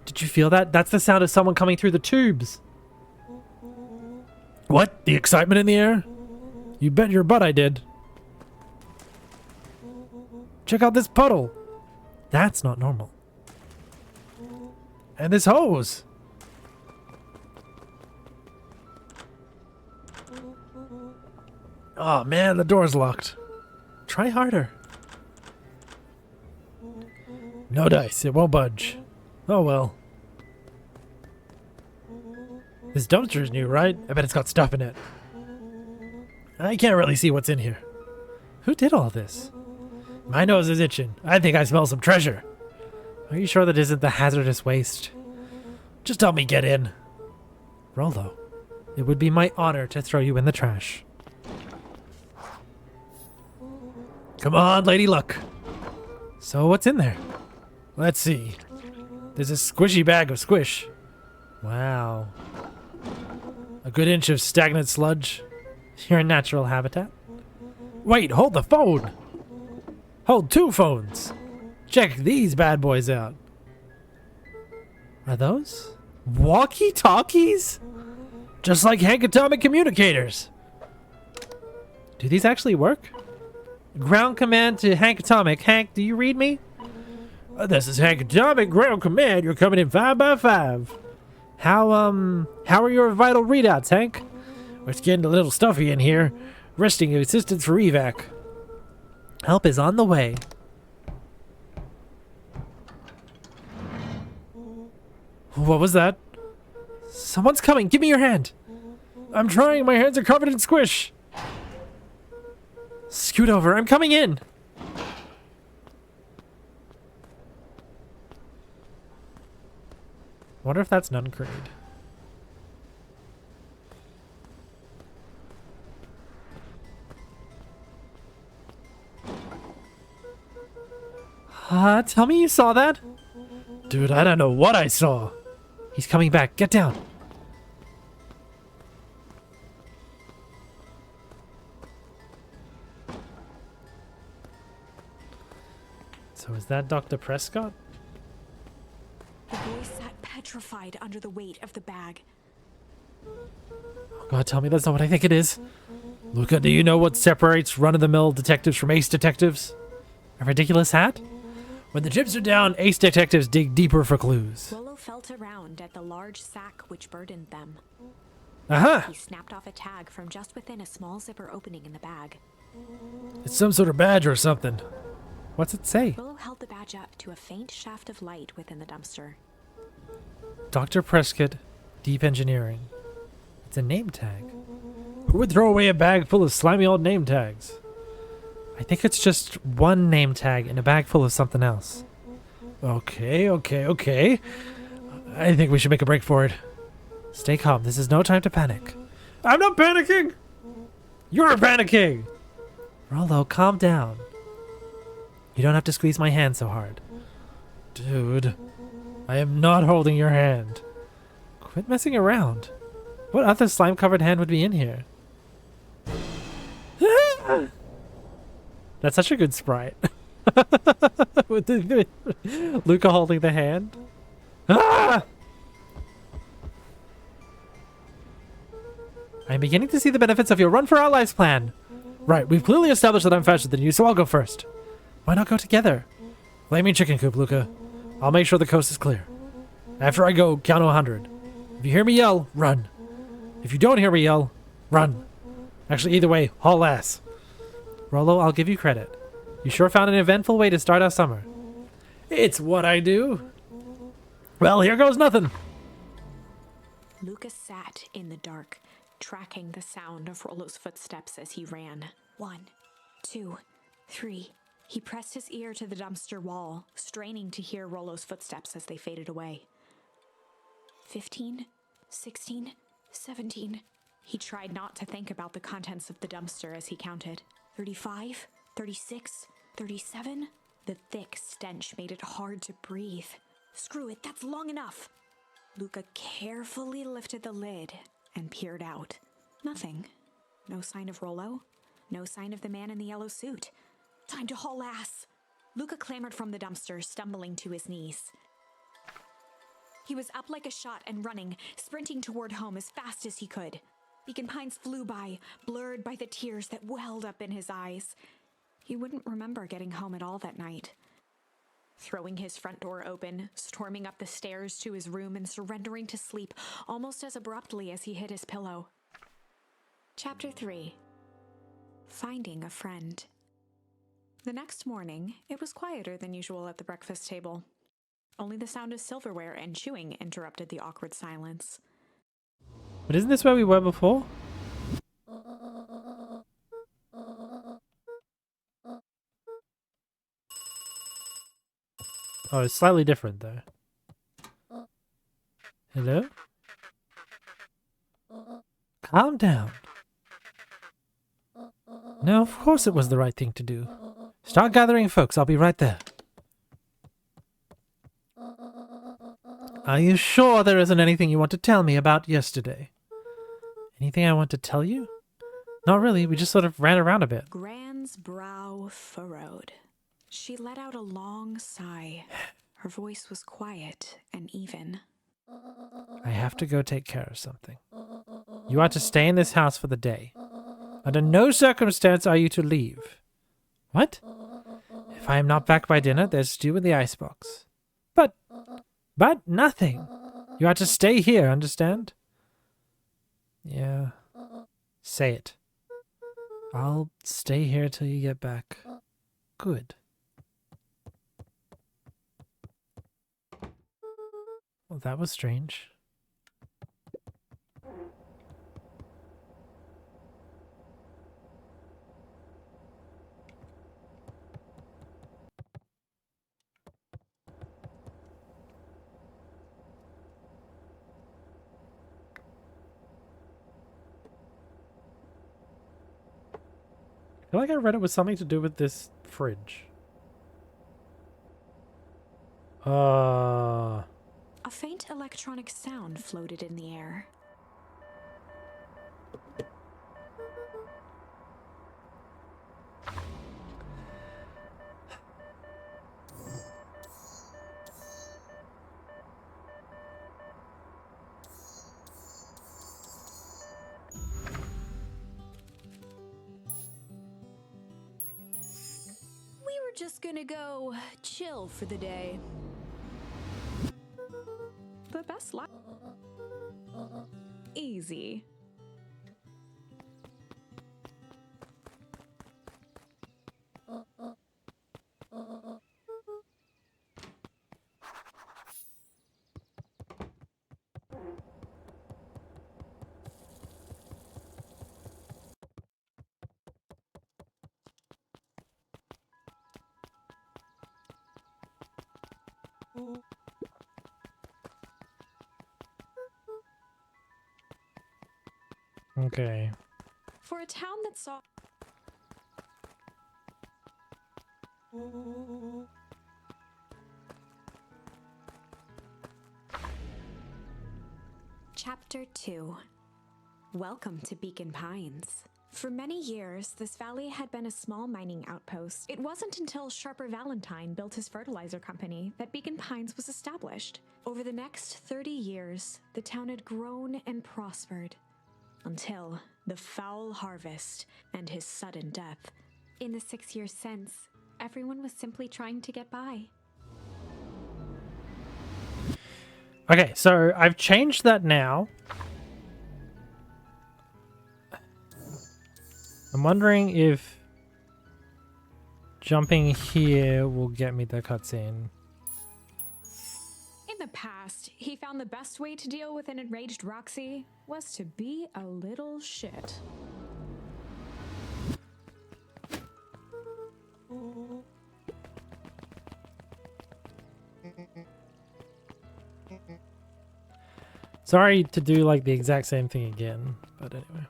Did you feel that? That's the sound of someone coming through the tubes. What? The excitement in the air? You bet your butt I did. Check out this puddle. That's not normal. And this hose. Oh man, the door's locked. Try harder. No dice, it won't budge. Oh well. This dumpster's new, right? I bet it's got stuff in it. I can't really see what's in here. Who did all this? My nose is itching. I think I smell some treasure. Are you sure that isn't the hazardous waste? Just help me get in. Rollo, it would be my honor to throw you in the trash. Come on, Lady Luck. So what's in there? Let's see. There's a squishy bag of squish. Wow. A good inch of stagnant sludge. Your natural habitat. Wait, hold the phone! Hold 2 phones! Check these bad boys out. Are those walkie-talkies? Just like Hank Atomic communicators. Do these actually work? Ground command to Hank Atomic. Hank, do you read me? This is Hank Atomic, ground command. You're coming in 5 by 5. How are your vital readouts, Hank? It's getting a little stuffy in here. Resting assistance for evac. Help is on the way. What was that? Someone's coming. Give me your hand. I'm trying. My hands are covered in squish. Scoot over. I'm coming in. Wonder if that's Nuncreed. Tell me you saw that? Dude, I don't know what I saw. He's coming back. Get down. So is that Dr. Prescott? The boy sat petrified under the weight of the bag. Oh God, tell me that's not what I think it is. Luca, do you know what separates run-of-the-mill detectives from ace detectives? A ridiculous hat? When the chips are down, ace detectives dig deeper for clues. Rollo felt around at the large sack which burdened them. Aha! He snapped off a tag from just within a small zipper opening in the bag. It's some sort of badge or something. What's it say? Rollo held the badge up to a faint shaft of light within the dumpster. Dr. Prescott, Deep Engineering. It's a name tag. Who would throw away a bag full of slimy old name tags? I think it's just one name tag in a bag full of something else. Okay. I think we should make a break for it. Stay calm. This is no time to panic. I'm not panicking! You're panicking! Rollo, calm down. You don't have to squeeze my hand so hard. Dude, I am not holding your hand. Quit messing around. What other slime-covered hand would be in here? That's such a good sprite. With Luca holding the hand. Ah! I'm beginning to see the benefits of your Run for Our Lives plan. Right, we've clearly established that I'm faster than you, so I'll go first. Why not go together? Flaming chicken coop, Luca. I'll make sure the coast is clear. After I go, count to 100. If you hear me yell, run. If you don't hear me yell, run. Actually, either way, haul ass. Rollo, I'll give you credit. You sure found an eventful way to start our summer. It's what I do. Well, here goes nothing. Lucas sat in the dark, tracking the sound of Rollo's footsteps as he ran. 1, 2, 3. He pressed his ear to the dumpster wall, straining to hear Rollo's footsteps as they faded away. 15, 16, 17. He tried not to think about the contents of the dumpster as he counted. 35, 36, 37. The thick stench made it hard to breathe. Screw it, that's long enough. Luca carefully lifted the lid and peered out. Nothing. No sign of Rollo. No sign of the man in the yellow suit. Time to haul ass. Luca clambered from the dumpster, stumbling to his knees. He was up like a shot and running, sprinting toward home as fast as he could. Beacon Pines flew by, blurred by the tears that welled up in his eyes. He wouldn't remember getting home at all that night. Throwing his front door open, storming up the stairs to his room and surrendering to sleep almost as abruptly as he hit his pillow. Chapter 3. Finding a Friend. The next morning, it was quieter than usual at the breakfast table. Only the sound of silverware and chewing interrupted the awkward silence. But isn't this where we were before? Oh, it's slightly different though. Hello? Calm down. No, of course it was the right thing to do. Start gathering folks, I'll be right there. Are you sure there isn't anything you want to tell me about yesterday? Anything I want to tell you? Not really, we just sort of ran around a bit. Gran's brow furrowed. She let out a long sigh. Her voice was quiet and even. I have to go take care of something. You are to stay in this house for the day. Under no circumstance are you to leave. What? If I am not back by dinner, there's stew in the icebox. But nothing. You are to stay here, understand? Yeah. Say it. I'll stay here till you get back. Good. Well, that was strange. I feel like I read it was something to do with this fridge. A faint electronic sound floated in the air. We were just gonna go chill for the day. The best life. Easy. Okay. For a town that saw Chapter 2. Welcome to Beacon Pines. For many years, this valley had been a small mining outpost. It wasn't until Sharper Valentine built his fertilizer company that Beacon Pines was established. Over the next 30 years, the town had grown and prospered. Until the foul harvest and his sudden death. In the 6 years since, everyone was simply trying to get by. Okay, so I've changed that now. I'm wondering if jumping here will get me the cutscene. In the past, he found the best way to deal with an enraged Roxy was to be a little shit. Sorry to do like the exact same thing again, but anyway.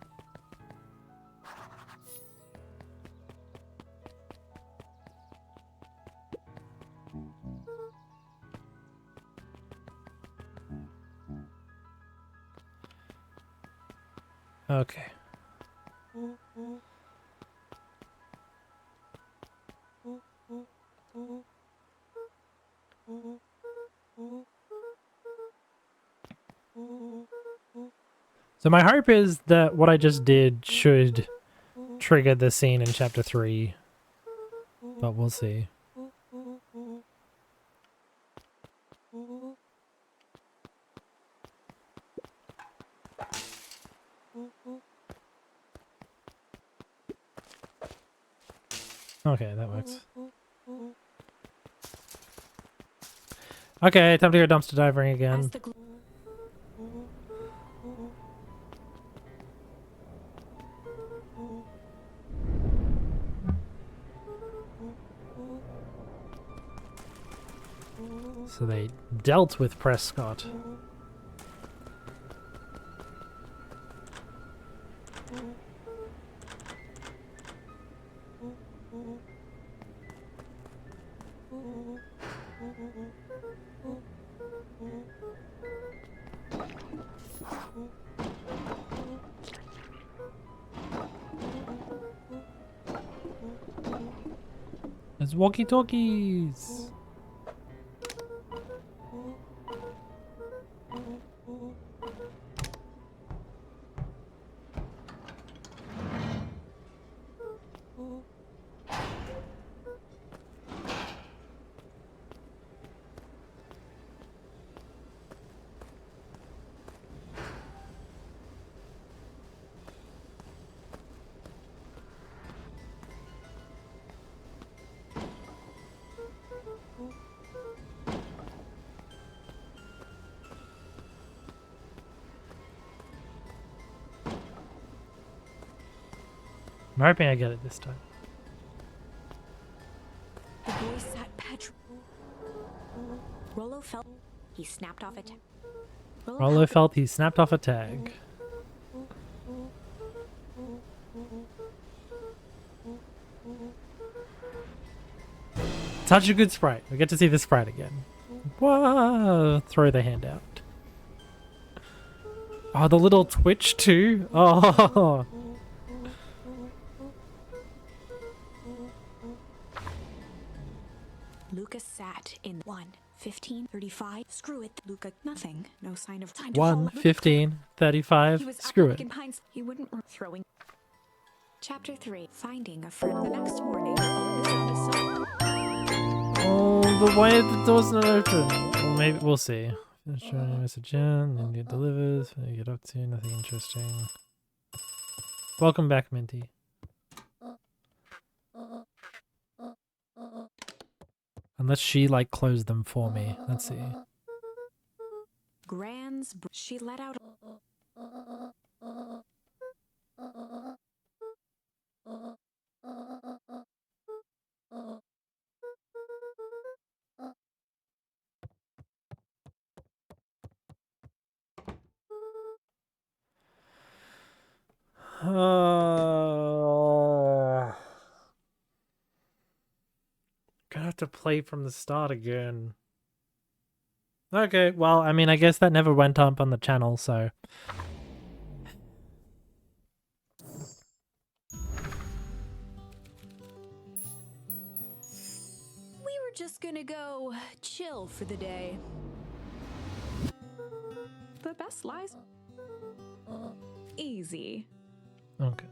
Okay. So my hope is that what I just did should trigger the scene in chapter 3, but we'll see. Okay, that works. Okay, time to go dumpster diving again. As the So they dealt with Prescott. There's walkie-talkies. I'm hoping I get it this time. The boy sat petrified. Rollo felt he snapped off a tag. Rollo felt he snapped off a tag. Such a good sprite. We get to see the sprite again. Whoa! Throw the hand out. Oh, the little twitch too. Oh. Lucas sat in 1:15:35. Screw it, Luca. Nothing. No sign of time to follow. 1:15:35. He was Screw it. in Pines. He wouldn't throwing. Chapter 3. Finding a friend. The next morning. Oh, but why are the doors not open? Well, maybe we'll see. Showing a message in, then it delivers. What do you get up to? Nothing interesting. Welcome back, Minty. Unless she like closed them for me. Let's see. She let out. Gonna have to play from the start again. Okay, well, I mean, I guess that never went up on the channel, so. We were just gonna go chill for the day. The best lies. Easy. Okay.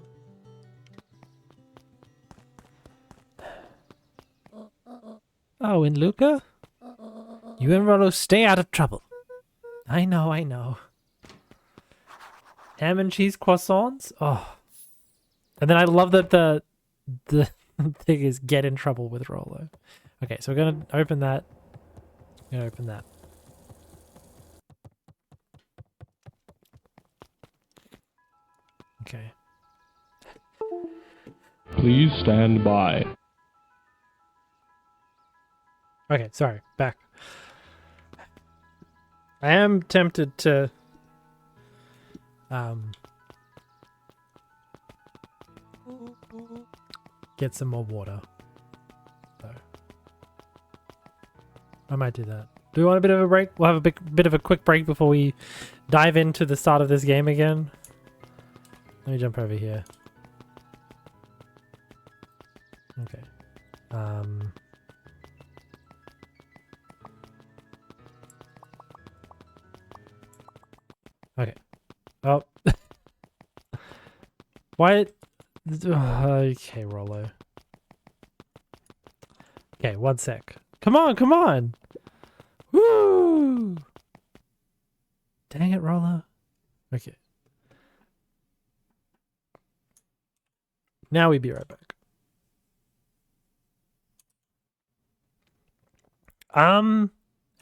Oh, and Luca? You and Rollo stay out of trouble. I know, I know. Ham and cheese croissants? Oh. And then I love that the thing is get in trouble with Rollo. Okay, so we're gonna open that. I'm gonna open that. Okay. Please stand by. Okay, sorry. Back. I am tempted to get some more water. So I might do that. Do we want a bit of a break? We'll have a bit of a quick break before we dive into the start of this game again. Let me jump over here. Okay. Okay. Oh. Why? Okay, Rollo. Okay, one sec. Come on, come on. Woo! Dang it, Rollo. Okay. Now we be right back. How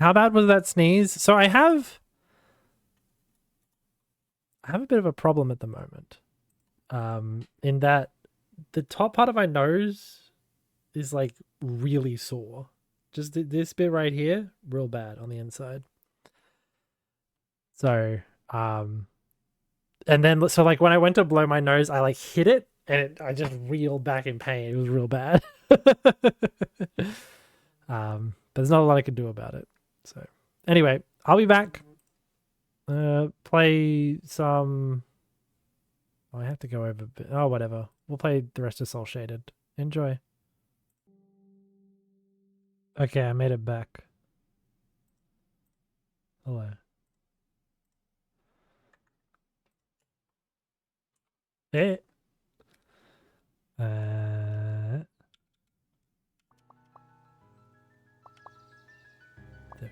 bad was that sneeze? So I have a bit of a problem at the moment. In that the top part of my nose is like really sore. Just this bit right here, real bad on the inside. So, and then so like when I went to blow my nose, I like hit it and I just reeled back in pain. It was real bad. But there's not a lot I can do about it. So anyway, I'll be back. Play some. Oh, I have to go over a bit. Oh, whatever. We'll play the rest of Soul Shaded. Enjoy. Okay, I made it back. Hello. Hey. There we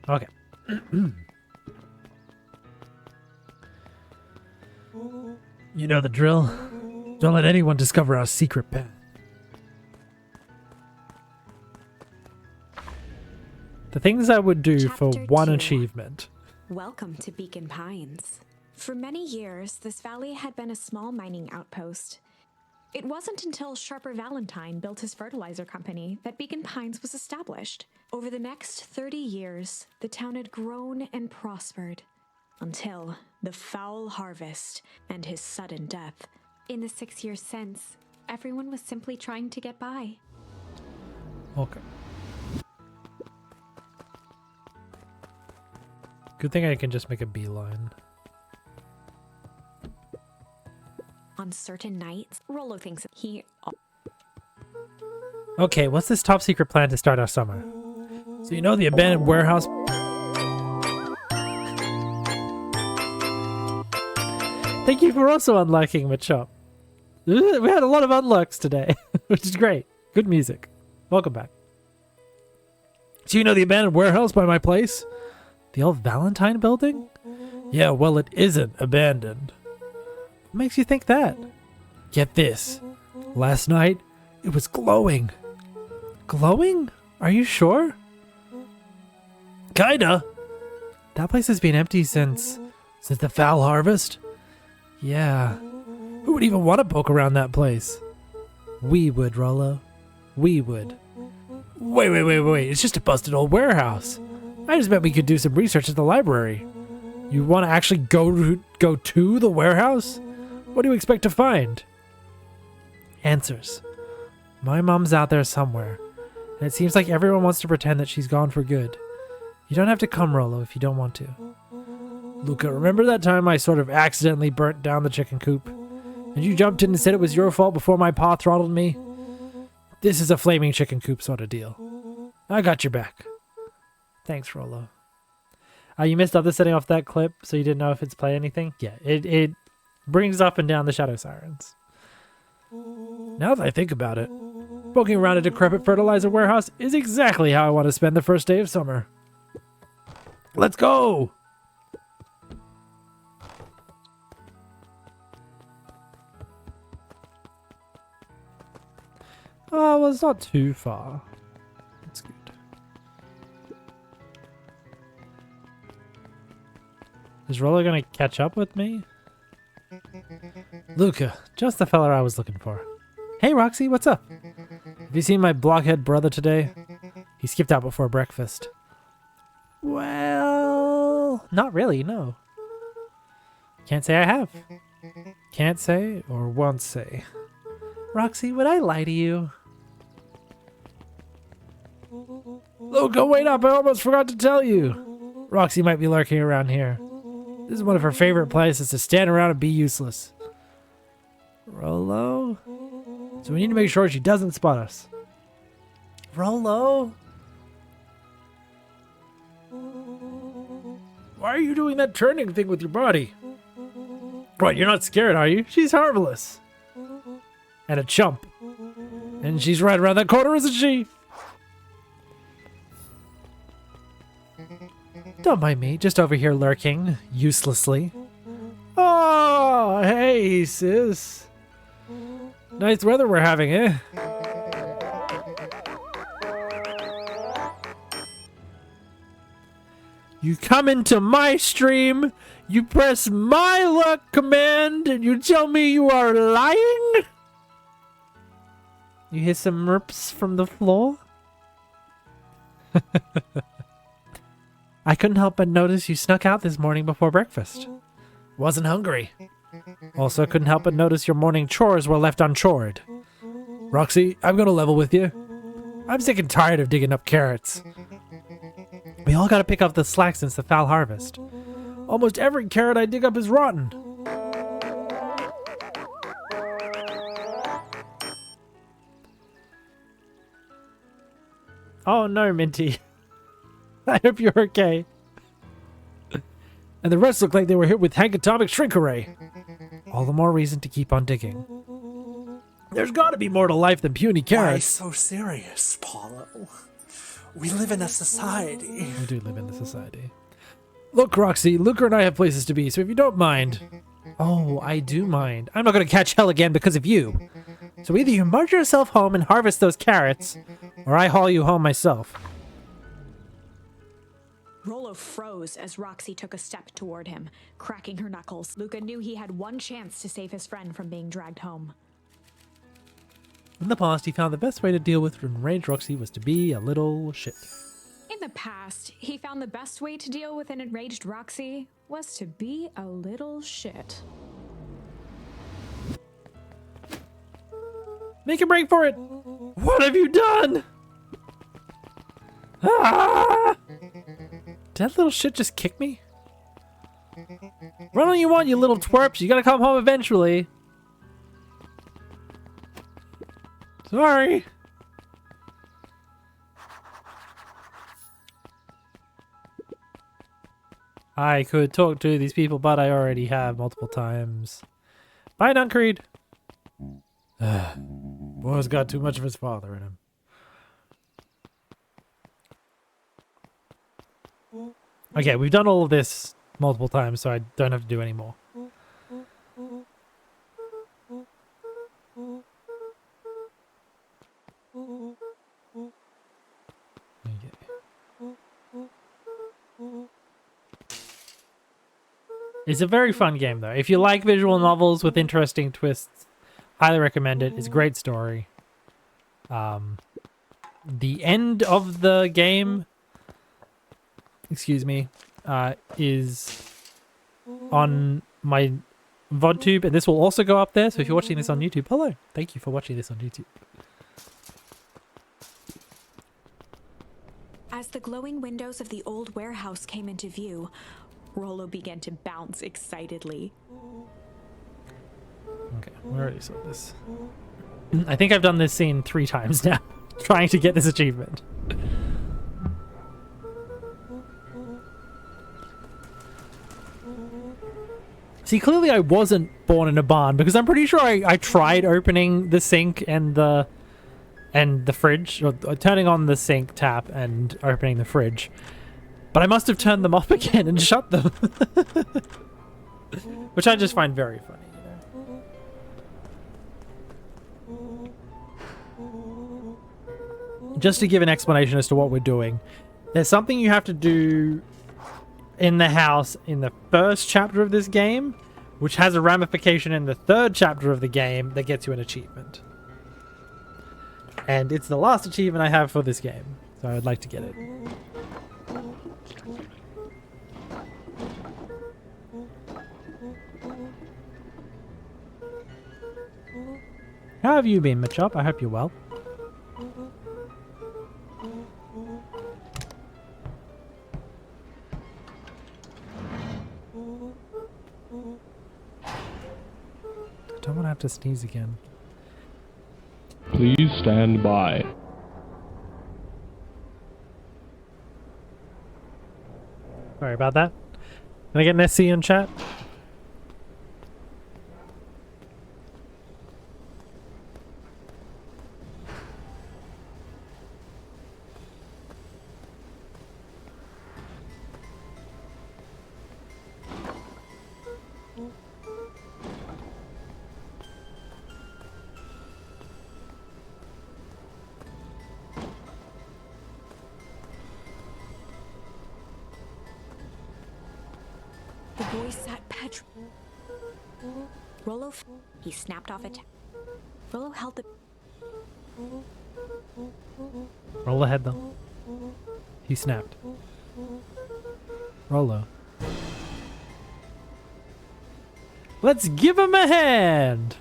go. Okay. You know the drill. Don't let anyone discover our secret path. The things I would do for Chapter one 2. achievement. Welcome to Beacon Pines. For many years, this valley had been a small mining outpost. It wasn't until Sharper Valentine built his fertilizer company that Beacon Pines was established. Over the next 30 years, the town had grown and prospered until the foul harvest and his sudden death. In the 6 years since, everyone was simply trying to get by. Okay. Good thing I can just make a beeline. On certain nights, Rollo thinks he... Okay, what's this top secret plan to start our summer? So you know the abandoned warehouse... Thank you for also unlocking Machop. We had a lot of unlocks today, which is great. Good music. Welcome back. So you know the abandoned warehouse by my place? The old Valentine building? Yeah, well, it isn't abandoned. What makes you think that? Get this. Last night, it was glowing. Glowing? Are you sure? Kinda. That place has been empty since the foul harvest? Yeah. Who would even want to poke around that place? We would, Rollo. We would. Wait. It's just a busted old warehouse. I just meant we could do some research at the library. You want to actually go to the warehouse? What do you expect to find? Answers. My mom's out there somewhere, and it seems like everyone wants to pretend that she's gone for good. You don't have to come, Rollo, if you don't want to. Luca, remember that time I sort of accidentally burnt down the chicken coop? And you jumped in and said it was your fault before my paw throttled me? This is a flaming chicken coop sort of deal. I got your back. Thanks, Rollo. You missed other setting off that clip, so you didn't know if it's play anything? Yeah, it brings up and down the shadow sirens. Now that I think about it, poking around a decrepit fertilizer warehouse is exactly how I want to spend the first day of summer. Let's go! Oh, well, it's not too far. That's good. Is Rollo gonna catch up with me? Luca, just the fella I was looking for. Hey, Roxy, what's up? Have you seen my blockhead brother today? He skipped out before breakfast. Well, not really, no. Can't say I have. Can't say or won't say. Roxy, would I lie to you? Luca, wait up, I almost forgot to tell you. Roxy might be lurking around here. This is one of her favorite places to stand around and be useless. Rollo? So we need to make sure she doesn't spot us. Rollo? Why are you doing that turning thing with your body? What, you're not scared, are you? She's harmless. And a chump. And she's right around that corner, isn't she? Don't mind me, just over here lurking, uselessly. Oh, hey, sis. Nice weather we're having, eh? You come into my stream, you press my luck command, and you tell me you are lying? You hear some merps from the floor? I couldn't help but notice you snuck out this morning before breakfast. Wasn't hungry. Also couldn't help but notice your morning chores were left unchored. Roxy, I'm gonna level with you. I'm sick and tired of digging up carrots. We all gotta pick up the slack since the foul harvest. Almost every carrot I dig up is rotten. Oh no, Minty. I hope you're okay. And the rest look like they were hit with Hankatomic Shrink Array. All the more reason to keep on digging. There's gotta be more to life than puny Why carrots. so serious, Paulo? We live in a society. We do live in the society. Look, Roxy, Luca and I have places to be, so if you don't mind... Oh, I do mind. I'm not gonna catch hell again because of you. So either you march yourself home and harvest those carrots, or I haul you home myself. Rollo froze as Roxy took a step toward him, cracking her knuckles. Luca knew he had one chance to save his friend from being dragged home. In the past, he found the best way to deal with enraged Roxy was to be a little shit. In the past, he found the best way to deal with an enraged Roxy was to be a little shit. Make a break for it! What have you done? Ah! Did that little shit just kick me? Run all you want, you little twerps. You gotta come home eventually. Sorry. I could talk to these people, but I already have multiple times. Bye, Duncreed. Boy's got too much of his father in him. Okay, we've done all of this multiple times, so I don't have to do any more. It's a very fun game, though. If you like visual novels with interesting twists, highly recommend it. It's a great story. The end of the game, excuse me, is on my VodTube, and this will also go up there. So if you're watching this on YouTube, hello. Thank you for watching this on YouTube. As the glowing windows of the old warehouse came into view, Rollo began to bounce excitedly. Okay, we already saw this. I think I've done this scene 3 times now, trying to get this achievement. See, clearly I wasn't born in a barn, because I'm pretty sure I tried opening the sink and the fridge, or turning on the sink tap and opening the fridge. But I must have turned them off again and shut them. Which I just find very funny, you know? Just to give an explanation as to what we're doing. There's something you have to do in the house in the first chapter of this game, which has a ramification in the 3rd chapter of the game that gets you an achievement. And it's the last achievement I have for this game, so I'd like to get it. How have you been, Machop? I hope you're well. I don't want to have to sneeze again. Please stand by. Sorry about that. Can I get an SC in chat? The boy sat petrified. Rollo, he snapped off it. Rollo held the... Roll ahead though. He snapped. Rollo. Let's give him a hand!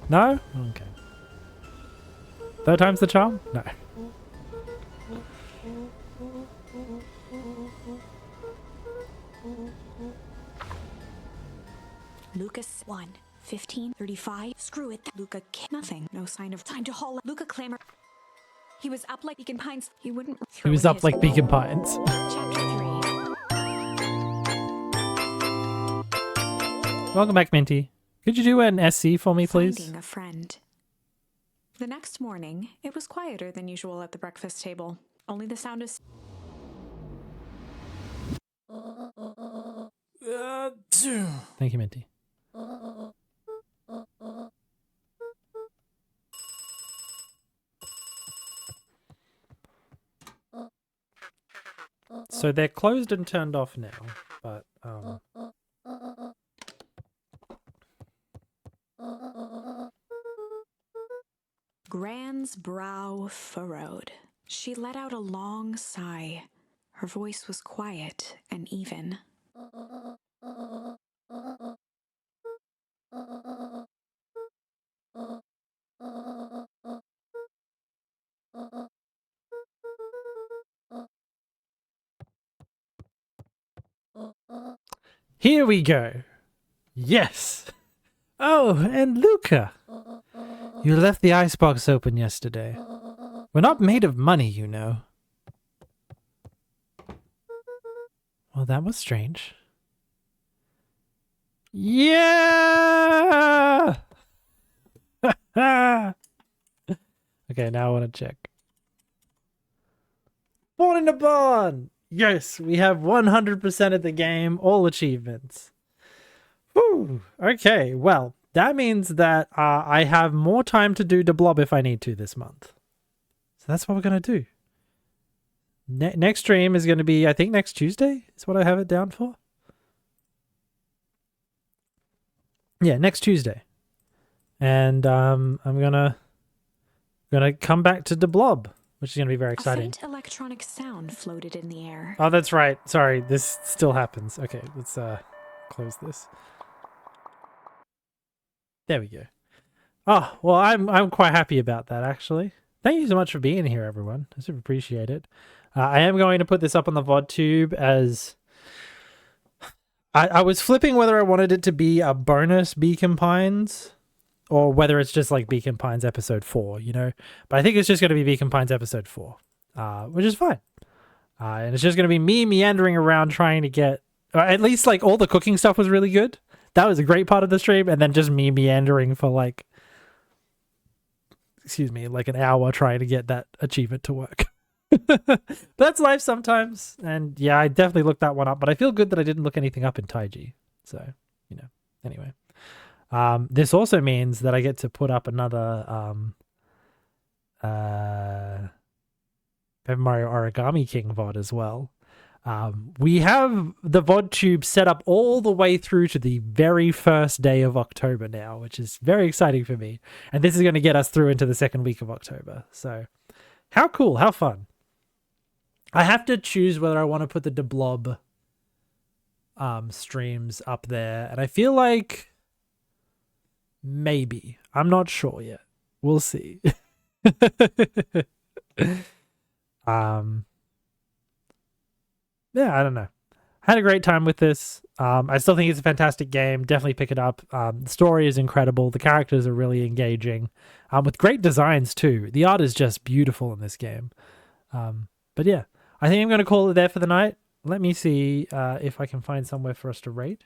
No? Okay. 3rd time's the charm? No. Lucas 1, 15, 35. Screw it. Luca, nothing. No sign of time to haul. Luca clamor. He was up like Beacon Pines. He wouldn't. He was up like Beacon Pines. Chapter 3. Welcome back, Minty. Could you do an SC for me, please? Finding a friend. The next morning, it was quieter than usual at the breakfast table. Only the sound of... Thank you, Minty. So they're closed and turned off now, but Gran's brow furrowed. She let out a long sigh. Her voice was quiet and even. here we go. Yes. Oh, and Luca. You left the icebox open yesterday. We're not made of money, you know. Well, that was strange. Yeah! Okay, now I want to check. Born in a barn! Yes, we have 100% of the game, all achievements. Whew. Okay, well, that means that I have more time to do the blob if I need to this month. So that's what we're going to do. Next stream is going to be, I think, next Tuesday is what I have it down for. Yeah, next Tuesday. And I'm gonna come back to the blob, which is going to be very exciting. A faint electronic sound floated in the air. Oh, that's right. Sorry, this still happens. Okay, let's close this. There we go. Oh, well, I'm quite happy about that, actually. Thank you so much for being here, everyone. I super appreciate it. I am going to put this up on the VOD tube as... I was flipping whether I wanted it to be a bonus Beacon Pines or whether it's just like Beacon Pines episode 4, you know? But I think it's just going to be Beacon Pines episode 4, which is fine. And it's just going to be me meandering around trying to get... at least like all the cooking stuff was really good. That was a great part of the stream. And then just me meandering for like... excuse me, like an hour trying to get that achievement to work. That's life sometimes. And yeah, I definitely looked that one up, but I feel good that I didn't look anything up in Taiji. So, you know, anyway. This also means that I get to put up another Paper Mario Origami King VOD as well. We have the VOD tube set up all the way through to the very first day of October now, which is very exciting for me. And this is going to get us through into the second week of October. So how cool, how fun. I have to choose whether I want to put the Deblob streams up there. And I feel like maybe. I'm not sure yet. We'll see. Yeah, I don't know. Had a great time with this. I still think it's a fantastic game. Definitely pick it up. The story is incredible. The characters are really engaging. With great designs too. The art is just beautiful in this game. But yeah, I think I'm going to call it there for the night. Let me see if I can find somewhere for us to rate.